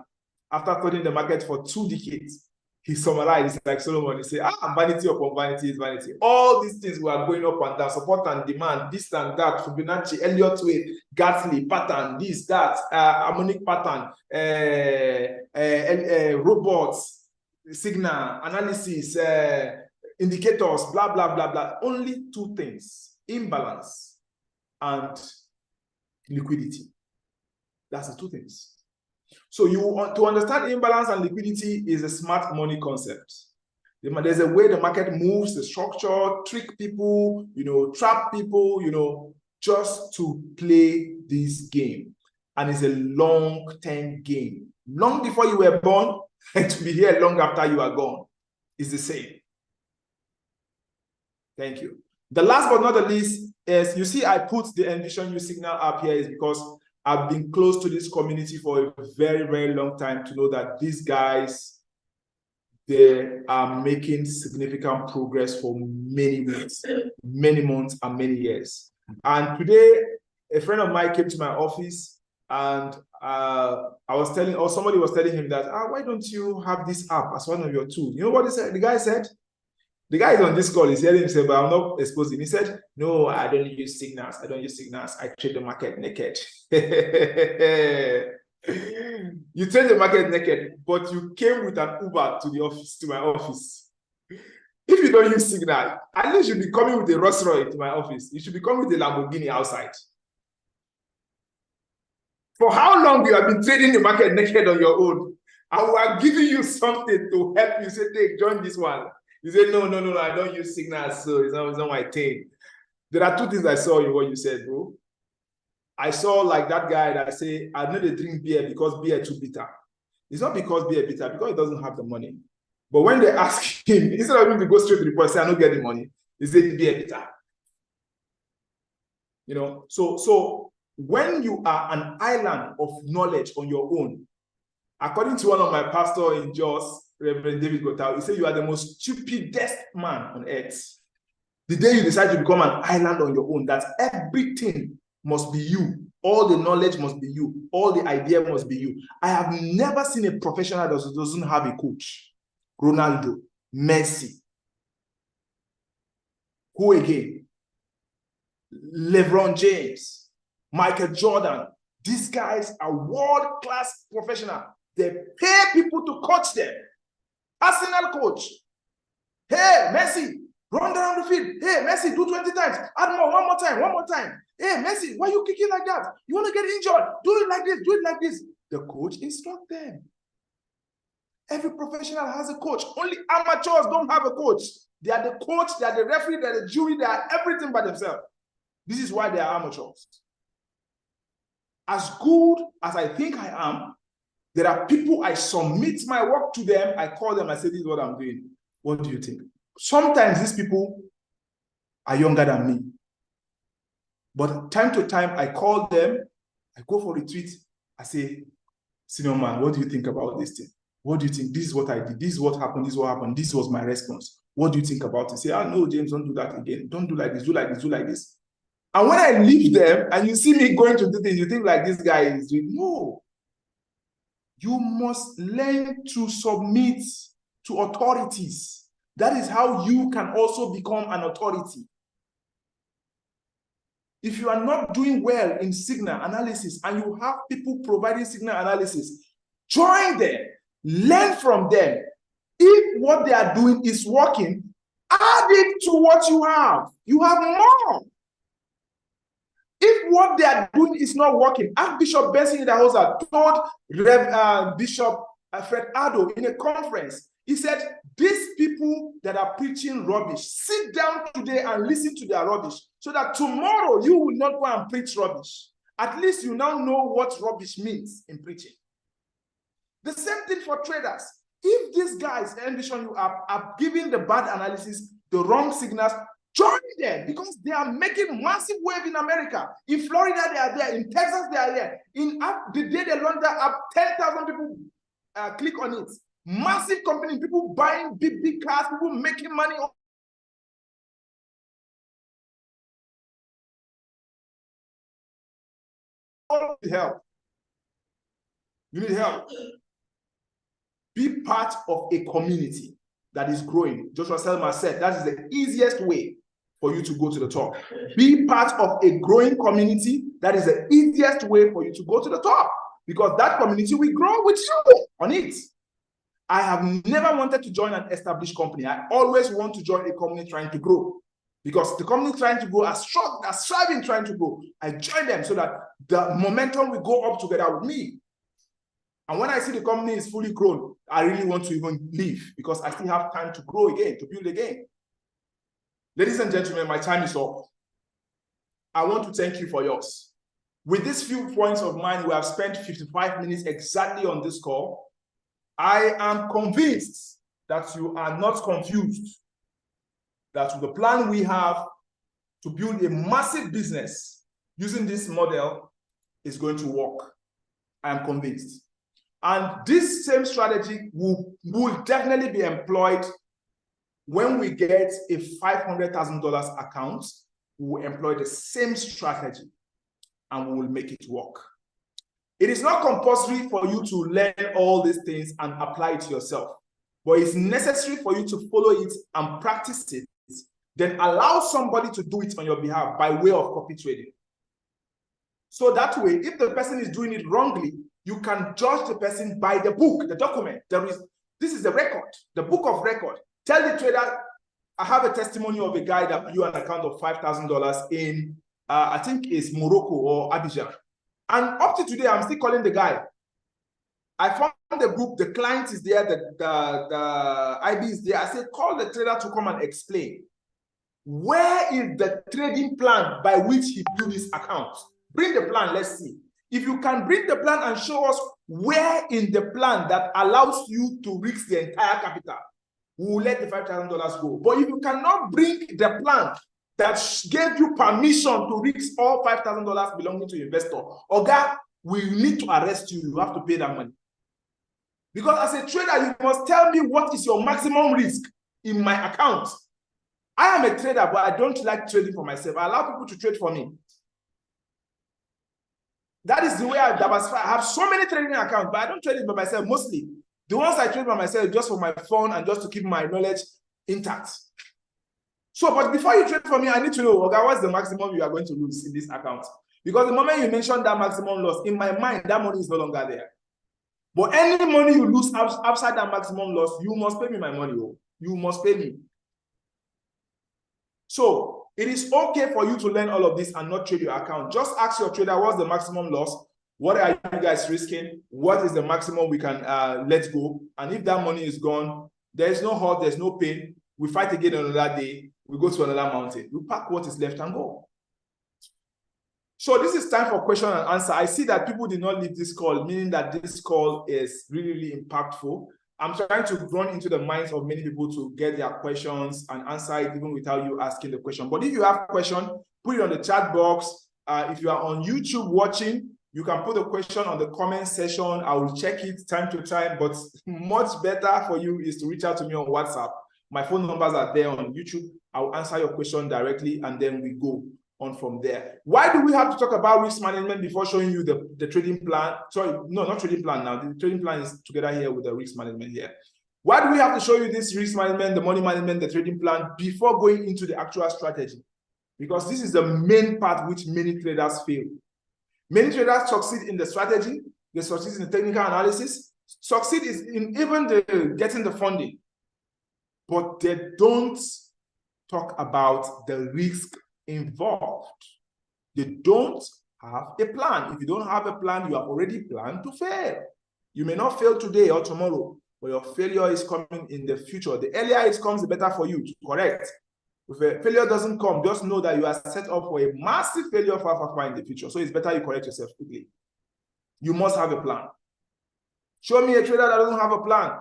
Speaker 1: After studying the market for 2 decades, he summarized, like Solomon, he said, vanity upon vanity is vanity. All these things were going up and down, support and demand, this and that, Fibonacci, Elliott wave, Gartley pattern, this, that, harmonic pattern, robots, signal, analysis, indicators, blah, blah, blah, blah. Only 2 things, imbalance and liquidity. That's the 2 things. So you want to understand imbalance and liquidity is a smart money concept. There's a way the market moves, the structure, trick people, trap people, just to play this game. And it's a long-term game. Long before you were born, and to be here long after you are gone is the same. Thank you. The last but not the least is, you see, I put the Envision You Signal up here is because I've been close to this community for a very, very long time to know that these guys, they are making significant progress for many months and many years. And today, a friend of mine came to my office, and I was telling, or somebody was telling him that, why don't you have this app as one of your tools? You know what he said? The guy said, the guy is on this call, he's hearing himself, but I'm not exposing. He said, no, I don't use signals. I don't use signals. I trade the market naked. You trade the market naked, but you came with an Uber to the office, to my office. If you don't use signal, at least you should be coming with a Rolls Royce to my office. You should be coming with a Lamborghini outside. For how long you have been trading the market naked on your own? And we are giving you something to help you. Say, take, join this one. You say, no, I don't use signals, so it's not my thing. There are two things I saw in what you said, bro. I saw like that guy that say, I know they drink beer because beer is too bitter. It's not because beer is bitter, because he doesn't have the money. But when they ask him, instead of him to go straight to the point, say, I don't get the money, he said beer bitter. You know, so when you are an island of knowledge on your own, according to one of my pastors in Jos, Reverend David Gotau, he said you are the most stupidest man on earth. The day you decide to become an island on your own, that everything must be you, all the knowledge must be you, all the idea must be you. I have never seen a professional that doesn't have a coach. Ronaldo, Messi, who again? LeBron James, Michael Jordan. These guys are world-class professionals. They pay people to coach them. Arsenal coach. Hey, Messi, run down the field. Hey, Messi, do 20 times. Add more, one more time. Hey, Messi, why are you kicking like that? You want to get injured? Do it like this, do it like this. The coach instructs them. Every professional has a coach. Only amateurs don't have a coach. They are the coach, they are the referee, they are the jury, they are everything by themselves. This is why they are amateurs. As good as I think I am, there are people, I submit my work to them, I call them, I say, this is what I'm doing. What do you think? Sometimes these people are younger than me. But time to time, I call them, I go for retreat, I say, senior man, what do you think about this thing? What do you think? This is what I did. This is what happened. This is what happened. This was my response. What do you think about it? Say, no, James, don't do that again. Don't do like this. Do like this. Do like this. And when I leave them and you see me going to do things, you think like this guy is doing. No. You must learn to submit to authorities. That is how you can also become an authority. If you are not doing well in signal analysis and you have people providing signal analysis, join them, learn from them. If what they are doing is working, add it to what you have. You have more. If what they are doing is not working, Archbishop Benson Idahosa told Bishop Fred Addo in a conference, he said, these people that are preaching rubbish, sit down today and listen to their rubbish so that tomorrow you will not go and preach rubbish. At least you now know what rubbish means in preaching. The same thing for traders. If these guys, Envision You are giving the bad analysis, the wrong signals, join them because they are making massive wave in America. In Florida, they are there. In Texas, they are there. In the day they launched that app, 10,000 people click on it. Massive company, people buying big cars, people making money. You need help. You need help. Be part of a community that is growing. Joshua Selma said that is the easiest way for you to go to the top. Be part of a growing community. That is the easiest way for you to go to the top, because that community will grow with you on it. I have never wanted to join an established company. I always want to join a company trying to grow, because the company trying to grow, as striving trying to grow, I join them so that the momentum will go up together with me. And when I see the company is fully grown, I really want to even leave, because I still have time to grow again, to build again. Ladies and gentlemen, my time is up. I want to thank you for yours. With these few points of mine, we have spent 55 minutes exactly on this call. I am convinced that you are not confused, that the plan we have to build a massive business using this model is going to work. I am convinced. And this same strategy will definitely be employed when we get a $500,000 account. We will employ the same strategy and we will make it work. It is not compulsory for you to learn all these things and apply it to yourself, but it's necessary for you to follow it and practice it, then allow somebody to do it on your behalf by way of copy trading. So that way, if the person is doing it wrongly, you can judge the person by the book, the document. This is the record, the book of record. Tell the trader, I have a testimony of a guy that blew an account of $5,000 in, I think it's Morocco or Abidjan. And up to today, I'm still calling the guy. I found the group, the client is there, the IB is there. I said, call the trader to come and explain. Where is the trading plan by which he blew his account? Bring the plan, let's see. If you can bring the plan and show us where in the plan that allows you to risk the entire capital, we will let the $5,000 go. But if you cannot bring the plan that gave you permission to risk all $5,000 belonging to your investor, Oga, we need to arrest you. You have to pay that money. Because as a trader, you must tell me what is your maximum risk in my account. I am a trader, but I don't like trading for myself. I allow people to trade for me. That is the way I diversify. I have so many trading accounts, but I don't trade it by myself mostly. The ones I trade by myself just for my fun and just to keep my knowledge intact. So, but before you trade for me, I need to know, okay, what's the maximum you are going to lose in this account? Because the moment you mention that maximum loss, in my mind, that money is no longer there. But any money you lose outside that maximum loss, you must pay me my money. Oh. You must pay me. So it is okay for you to learn all of this and not trade your account. Just ask your trader, what's the maximum loss? What are you guys risking? What is the maximum we can let go? And if that money is gone, there is no hurt, there's no pain. We fight again on another day. We go to another mountain. We pack what is left and go. So this is time for question and answer. I see that people did not leave this call, meaning that this call is really, really impactful. I'm trying to run into the minds of many people to get their questions and answer it even without you asking the question. But if you have a question, put it on the chat box. If you are on YouTube watching, you can put a question on the comment section. I will check it time to time, but much better for you is to reach out to me on WhatsApp. My phone numbers are there on YouTube. I'll answer your question directly and then we go on from there. Why do we have to talk about risk management before showing you the trading plan? Sorry, no, not trading plan now. The trading plan is together here with the risk management here. Why do we have to show you this risk management, the money management, the trading plan before going into the actual strategy? Because this is the main part which many traders fail. Many traders succeed in the strategy, they succeed in the technical analysis, succeed in even getting the funding, but they don't talk about the risk involved. They don't have a plan. If you don't have a plan, you have already planned to fail. You may not fail today or tomorrow, but your failure is coming in the future. The earlier it comes, the better for you to correct. If a failure doesn't come, just know that you are set up for a massive failure far in the future. So it's better you correct yourself quickly. You must have a plan. Show me a trader that doesn't have a plan.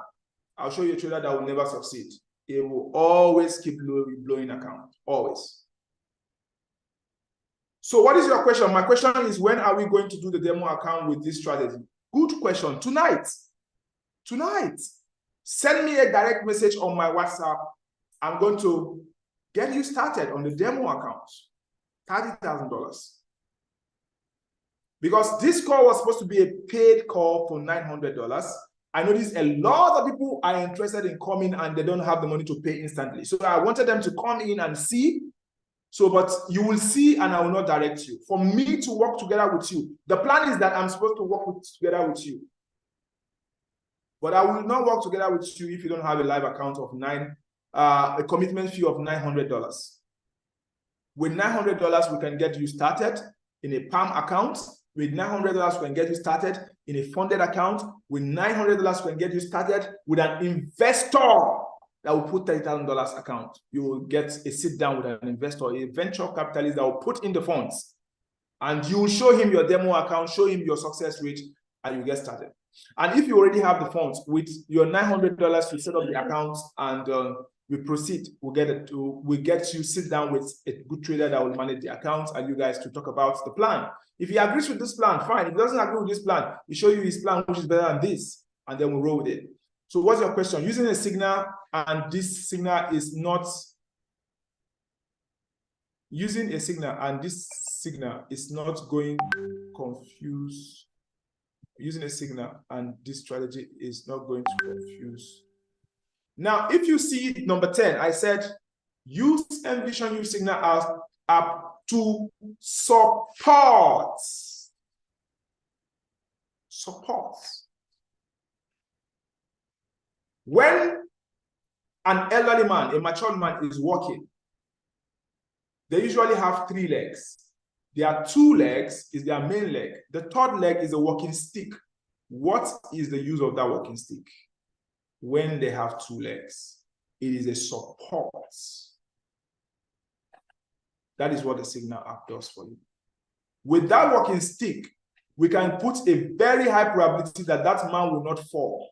Speaker 1: I'll show you a trader that will never succeed. It will always keep blowing account. Always. So what is your question? My question is, when are we going to do the demo account with this strategy? Good question. Tonight. Send me a direct message on my WhatsApp. I'm going to get you started on the demo account. $30,000. Because this call was supposed to be a paid call for $900. I noticed a lot of people are interested in coming and they don't have the money to pay instantly. So I wanted them to come in and see. So, but you will see and I will not direct you. For me to work together with you, the plan is that I'm supposed to work together with you. But I will not work together with you if you don't have a live account of a commitment fee of $900. With $900, we can get you started in a PAM account. With $900, we can get you started in a funded account. With $900, we can get you started with an investor that will put $30,000 account. You will get a sit down with an investor, a venture capitalist that will put in the funds. And you will show him your demo account, show him your success rate, and you get started. And if you already have the funds with your $900 to set up the account and we proceed, we'll get you sit down with a good trader that will manage the account and you guys to talk about the plan. If he agrees with this plan, fine. If he doesn't agree with this plan, he show you his plan, which is better than this, and then we'll roll with it. So what's your question? Using a signal, and this signal is not using a signal, and this signal is not going to confuse. Using a signal, and this strategy is not going to confuse. Now, if you see number 10, I said use Envision New Signal as app to support. When an elderly man, a mature man is walking, they usually have 3 legs. Their 2 legs is their main leg. The 3rd leg is a walking stick. What is the use of that walking stick? When they have 2 legs, it is a support. That is what the Signal app does for you. With that walking stick, we can put a very high probability that that man will not fall,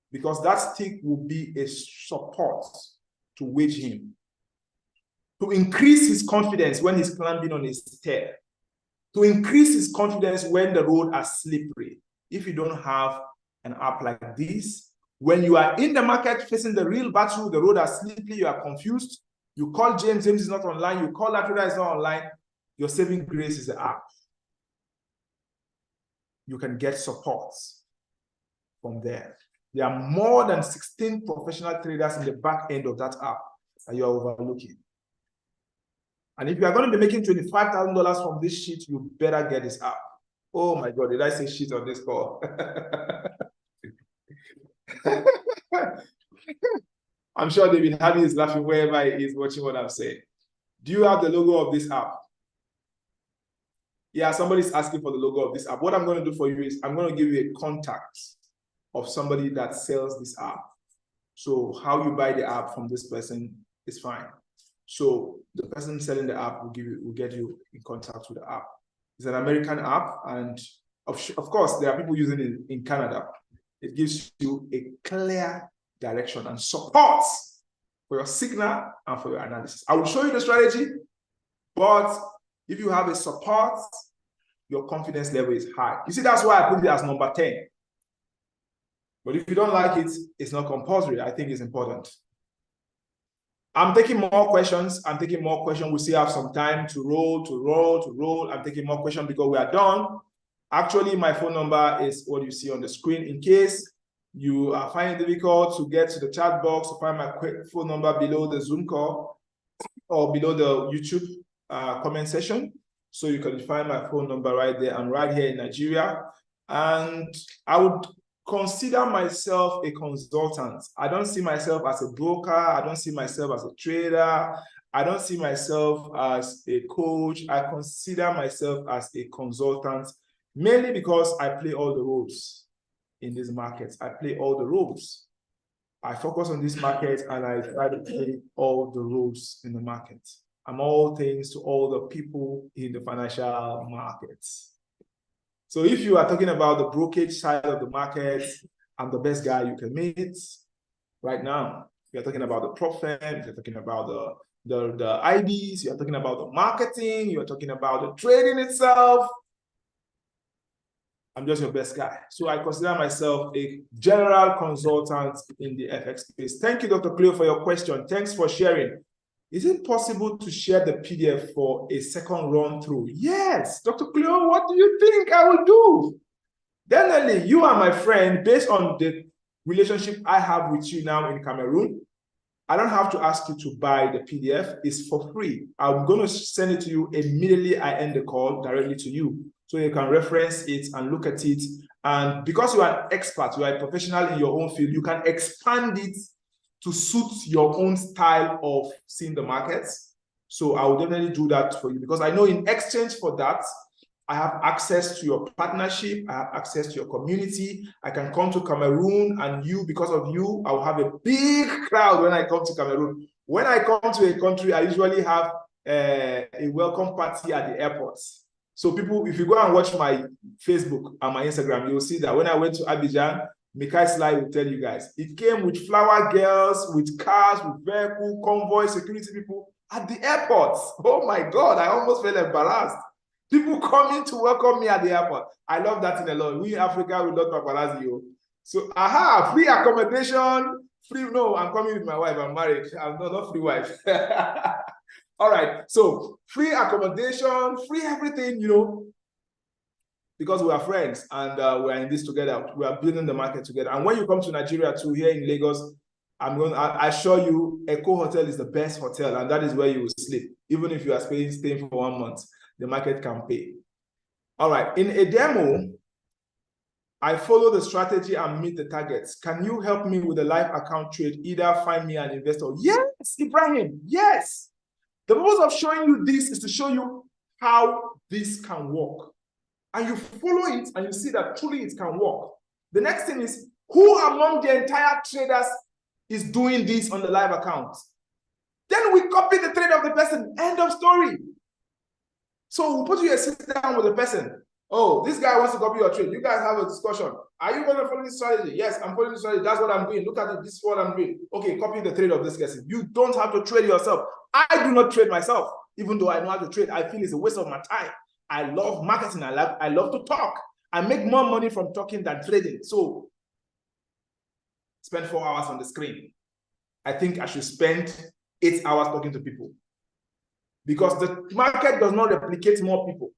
Speaker 1: because that stick will be a support to wedge him, to increase his confidence when he's climbing on a stair, to increase his confidence when the road is slippery. If you don't have an app like this, when you are in the market facing the real battle, the road is slippery, you are confused, you call James is not online, you call that trader is not online, your saving grace is the app. You can get support from there. There are more than 16 professional traders in the back end of that app that you are overlooking. And if you are going to be making $25,000 from this sheet, you better get this app. Oh my God, did I say shit on this call? I'm sure David Hardy is laughing wherever he is watching what I'm saying. Do you have the logo of this app? Yeah, somebody's asking for the logo of this app. What I'm going to do for you is I'm going to give you a contact of somebody that sells this app. So how you buy the app from this person is fine. So the person selling the app will get you in contact with the app. It's an American app, and of course, there are people using it in Canada. It gives you a clear direction and support for your signal and for your analysis. I will show you the strategy, but if you have a support, your confidence level is high. You see, that's why I put it as number 10. But if you don't like it, it's not compulsory. I think it's important. I'm taking more questions. We still have some time to roll. I'm taking more questions because we are done. Actually, my phone number is what you see on the screen. In case you are finding it difficult to get to the chat box, to find my quick phone number below the Zoom call or below the YouTube comment section. So you can find my phone number right there. I'm right here in Nigeria. And I would consider myself a consultant. I don't see myself as a broker. I don't see myself as a trader. I don't see myself as a coach. I consider myself as a consultant, mainly because I play all the roles in this market. I play all the roles. I focus on this market and I try to play all the roles in the market. I'm all things to all the people in the financial markets. So if you are talking about the brokerage side of the market, I'm the best guy you can meet right now. You're talking about the prop firm, you're talking about the IBs, you're talking about the marketing, you're talking about the trading itself. I'm just your best guy. So I consider myself a general consultant in the FX space. Thank you, Dr. Cleo, for your question. Thanks for sharing. Is it possible to share the PDF for a second run through? Yes, Dr. Cleo, what do you think I will do? Definitely, you are my friend. Based on the relationship I have with you now in Cameroon, I don't have to ask you to buy the PDF. It's for free. I'm going to send it to you immediately I end the call directly to you. So you can reference it and look at it. And because you are an expert, you are a professional in your own field, you can expand it to suit your own style of seeing the markets. So I will definitely do that for you, because I know in exchange for that, I have access to your partnership. I have access to your community. I can come to Cameroon, and because of you, I'll have a big crowd when I come to Cameroon. When I come to a country, I usually have a welcome party at the airports. So people, if you go and watch my Facebook and my Instagram, you'll see that when I went to Abidjan, Mikai Sly will tell you guys, it came with flower girls, with cars, with vehicle, convoy, security people at the airports. Oh my God, I almost felt embarrassed. People coming to welcome me at the airport. I love that in a lot. We in Africa, we love paparazzi. So, free accommodation, no, I'm coming with my wife, I'm married. I'm not free wife. All right, so free accommodation, free everything, because we are friends and we are in this together. We are building the market together. And when you come to Nigeria too, here in Lagos, I assure you, Echo Hotel is the best hotel, and that is where you will sleep. Even if you are staying for 1 month, the market can pay. All right, in a demo, I follow the strategy and meet the targets. Can you help me with a live account trade? Either find me an investor. Yes, Ibrahim, yes. The purpose of showing you this is to show you how this can work. And you follow it and you see that truly it can work. The next thing is, who among the entire traders is doing this on the live account? Then we copy the trade of the person. End of story. So we'll put you a sit down with the person. Oh, this guy wants to copy your trade. You guys have a discussion. Are you going to follow this strategy? Yes, I'm following this strategy. That's what I'm doing. Look at it. This is what I'm doing. Okay, copy the trade of this person. You don't have to trade yourself. I do not trade myself, even though I know how to trade. I feel it's a waste of my time. I love marketing. I love to talk. I make more money from talking than trading. So spend 4 hours on the screen. I think I should spend 8 hours talking to people, because the market does not replicate more people,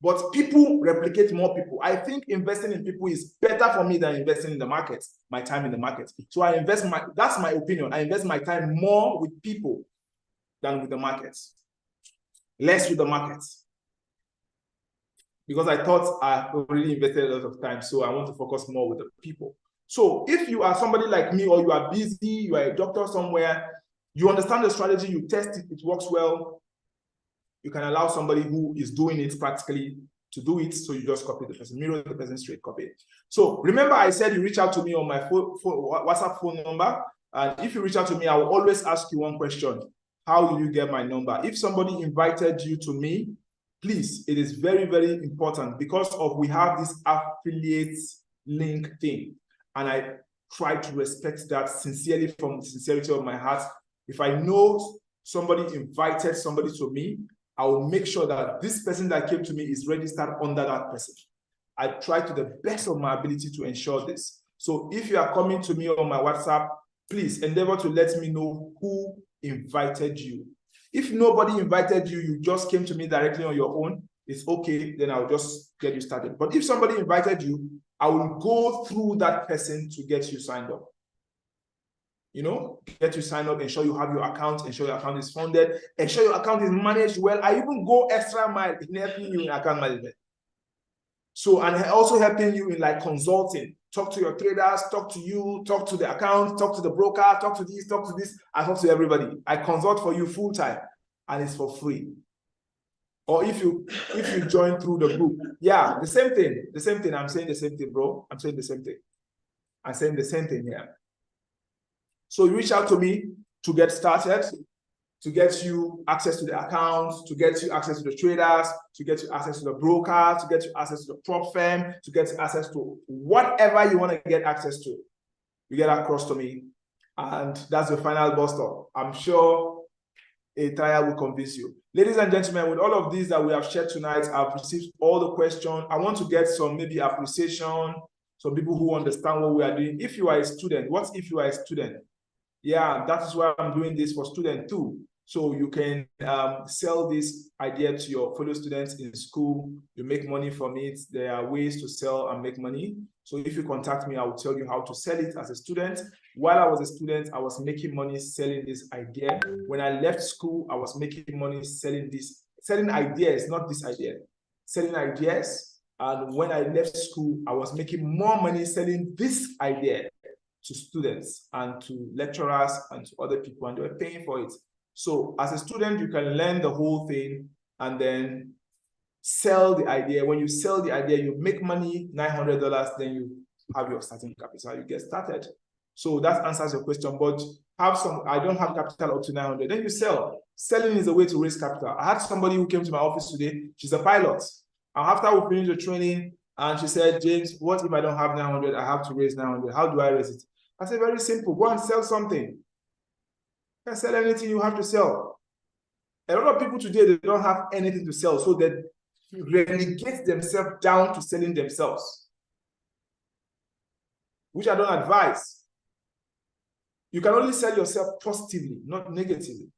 Speaker 1: but people replicate more people. I think investing in people is better for me than investing in the market, my time in the market. So I invest that's my opinion. I invest my time more with people than with the markets, less with the markets, because I thought I already invested a lot of time. So I want to focus more with the people. So if you are somebody like me, or you are busy, you are a doctor somewhere, you understand the strategy, you test it, it works well, you can allow somebody who is doing it practically to do it. So you just copy the person, mirror the person straight, copy it. So remember I said you reach out to me on my WhatsApp phone number. And if you reach out to me, I will always ask you one question. How did you get my number? If somebody invited you to me, please, it is very, very important, because we have this affiliate link thing. And I try to respect that sincerely, from the sincerity of my heart. If I know somebody invited somebody to me, I will make sure that this person that came to me is registered under that person. I try to the best of my ability to ensure this. So if you are coming to me on my WhatsApp, please endeavor to let me know who invited you. If nobody invited you, you just came to me directly on your own, it's okay, then I'll just get you started. But if somebody invited you, I will go through that person to get you signed up. Get you signed up, ensure you have your account, ensure your account is funded, ensure your account is managed well. I even go extra mile in helping you in account management. So, and also helping you in like consulting. Talk to your traders, talk to you, talk to the account, talk to the broker, talk to this, talk to this. I talk to everybody. I consult for you full time, and it's for free. Or if you join through the group, yeah, the same thing. I'm saying the same thing, bro. I'm saying the same thing. I'm saying the same thing here. So you reach out to me to get started, to get you access to the accounts, to get you access to the traders, to get you access to the broker, to get you access to the prop firm, to get you access to whatever you want to get access to. You get across to me, and that's your final bus stop. I'm sure a trial will convince you. Ladies and gentlemen, with all of these that we have shared tonight, I've received all the questions. I want to get some maybe appreciation, some people who understand what we are doing. If you are a student, what if you are a student? Yeah, that is why I'm doing this for students too. So you can sell this idea to your fellow students in school. You make money from it. There are ways to sell and make money. So if you contact me, I will tell you how to sell it as a student. While I was a student, I was making money selling this idea. When I left school, I was making money selling ideas, not this idea, selling ideas. And when I left school, I was making more money selling this idea to students and to lecturers and to other people, and they were paying for it. So as a student, you can learn the whole thing and then sell the idea. When you sell the idea, you make money, $900, then you have your starting capital, you get started. So that answers your question, but I don't have capital up to 900, then you sell. Selling is a way to raise capital. I had somebody who came to my office today, she's a pilot. And after we finished the training, and she said, James, what if I don't have 900? I have to raise 900. How do I raise it? I said, very simple. Go and sell something. You can sell anything you have to sell. A lot of people today, they don't have anything to sell, so they relegate themselves down to selling themselves, which I don't advise. You can only sell yourself positively, not negatively.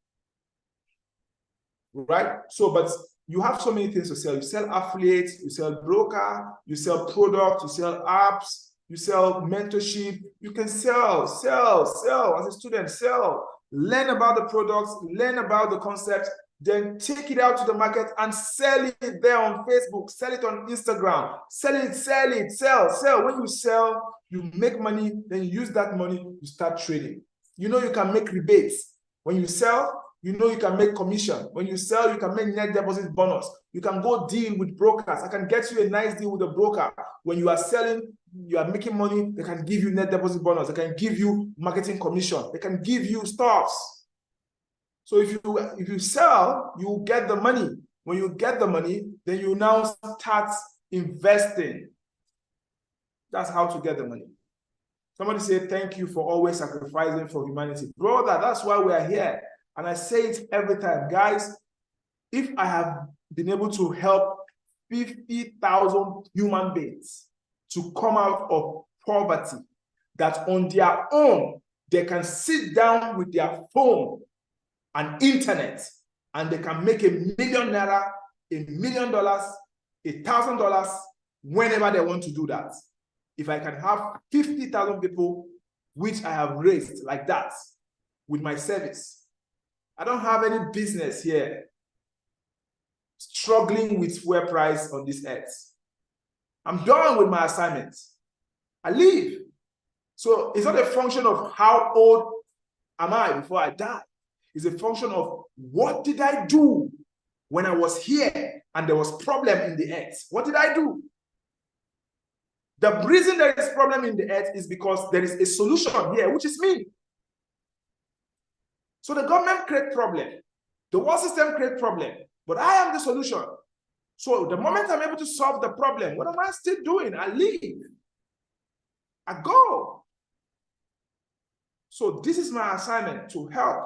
Speaker 1: Right? So, but you have so many things to sell. You sell affiliates, you sell broker, you sell products, you sell apps, you sell mentorship. You can sell as a student, sell. Learn about the products, learn about the concept, then take it out to the market and sell it there on Facebook, sell it on Instagram, sell. When you sell, you make money, then you use that money, you start trading. You know you can make rebates. When you sell, you know you can make commission. When you sell, you can make net deposit bonus. You can go deal with brokers. I can get you a nice deal with a broker. When you are selling, you are making money, they can give you net deposit bonus. They can give you marketing commission. They can give you stuffs. So if you sell, you get the money. When you get the money, then you now start investing. That's how to get the money. Somebody say, thank you for always sacrificing for humanity. Brother, that's why we are here. And I say it every time. Guys, if I have been able to help 50,000 human beings to come out of poverty, that on their own, they can sit down with their phone and internet, and they can make $1 million, $1 million, $1,000 whenever they want to do that. If I can have 50,000 people, which I have raised like that with my service, I don't have any business here struggling with fuel price on this earth. I'm done with my assignment. I leave. So it's not a function of how old am I before I die. It's a function of what did I do when I was here and there was problem in the earth? What did I do? The reason there is problem in the earth is because there is a solution here, which is me. So the government create problem. The world system create problem. But I am the solution. So the moment I'm able to solve the problem, what am I still doing? I leave. I go. So this is my assignment to help.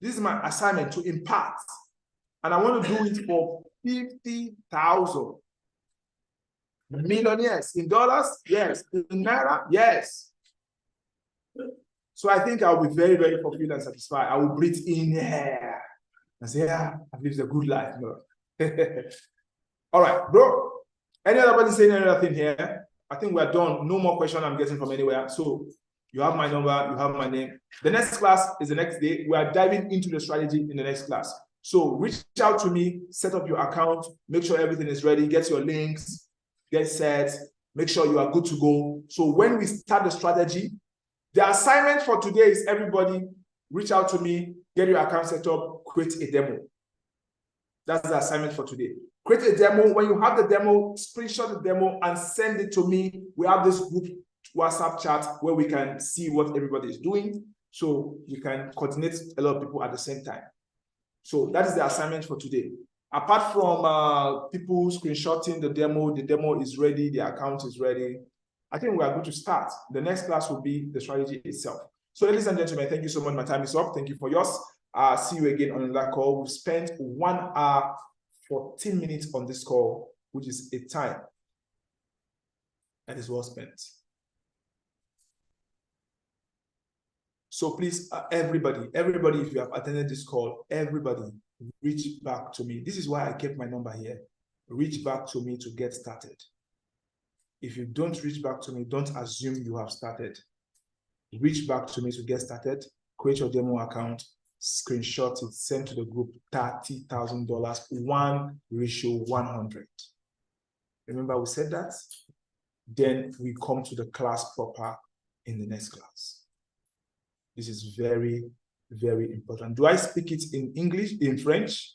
Speaker 1: This is my assignment to impact. And I want to do it for 50,000 millionaires. In dollars? Yes. In naira? Yes. So I think I'll be very, very fulfilled and satisfied. I will breathe in air and say, yeah, I've lived a good life. No. All right, bro. Any other person saying anything here? I think we're done. No more question I'm getting from anywhere. So you have my number, you have my name. The next class is the next day. We are diving into the strategy in the next class. So reach out to me, set up your account, make sure everything is ready, get your links, get set, make sure you are good to go. So when we start the strategy, the assignment for today is everybody reach out to me, get your account set up, create a demo. That's the assignment for today. Create a demo. When you have the demo, screenshot the demo and send it to me. We have this group WhatsApp chat where we can see what everybody is doing. So you can coordinate a lot of people at the same time. So that is the assignment for today. Apart from people screenshotting the demo is ready, the account is ready. I think we are going to start. The next class will be the strategy itself. So ladies and gentlemen, thank you so much. My time is up. Thank you for yours. See you again on another call. We've spent 1 hour, 14 minutes on this call, which is a time that is well spent. So please, everybody, if you have attended this call, everybody reach back to me. This is why I kept my number here. Reach back to me to get started. If you don't reach back to me, don't assume you have started. Reach back to me to get started. Create your demo account, screenshot it, send to the group $30,000, 1:100. Remember we said that? Then we come to the class proper in the next class. This is very, very important. Do I speak it in English, in French?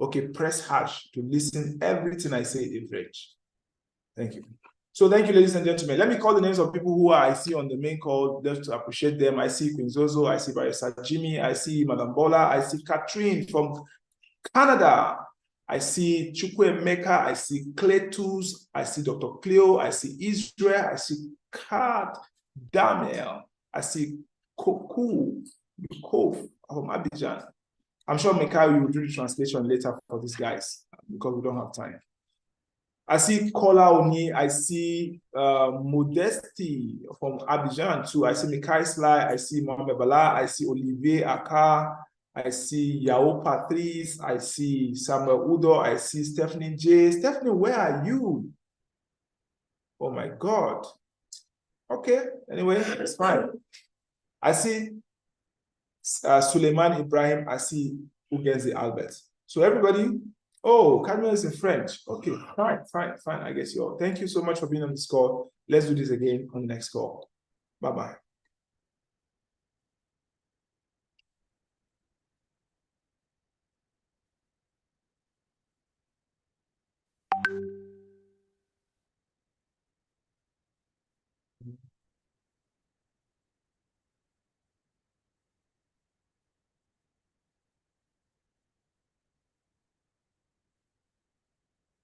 Speaker 1: Okay, press hash to listen everything I say in French. Thank you. So thank you, ladies and gentlemen. Let me call the names of people who I see on the main call, just to appreciate them. I see Queen Zozo, I see Barrister Jimmy, I see Madam Bola, I see Catherine from Canada, I see Chukwuemeka, I see Cletus, I see Dr. Cleo, I see Israel, I see Kat, Daniel, I see Koku, Yukov from Abidjan. I'm sure Mikhail will do the translation later for these guys because we don't have time. I see Kola Oni, I see Modesty from Abidjan too. I see Mikhail Sly, I see Mohamed Bala, I see Olivier Aka, I see Yao Patrice, I see Samuel Udo, I see Stephanie J. Stephanie, where are you? Oh my God. Okay, anyway, it's fine. I see Suleiman Ibrahim, I see Ugenzi Albert. So everybody, oh, Camille is in French. Okay, fine, I guess you all. Thank you so much for being on this call. Let's do this again on the next call. Bye-bye.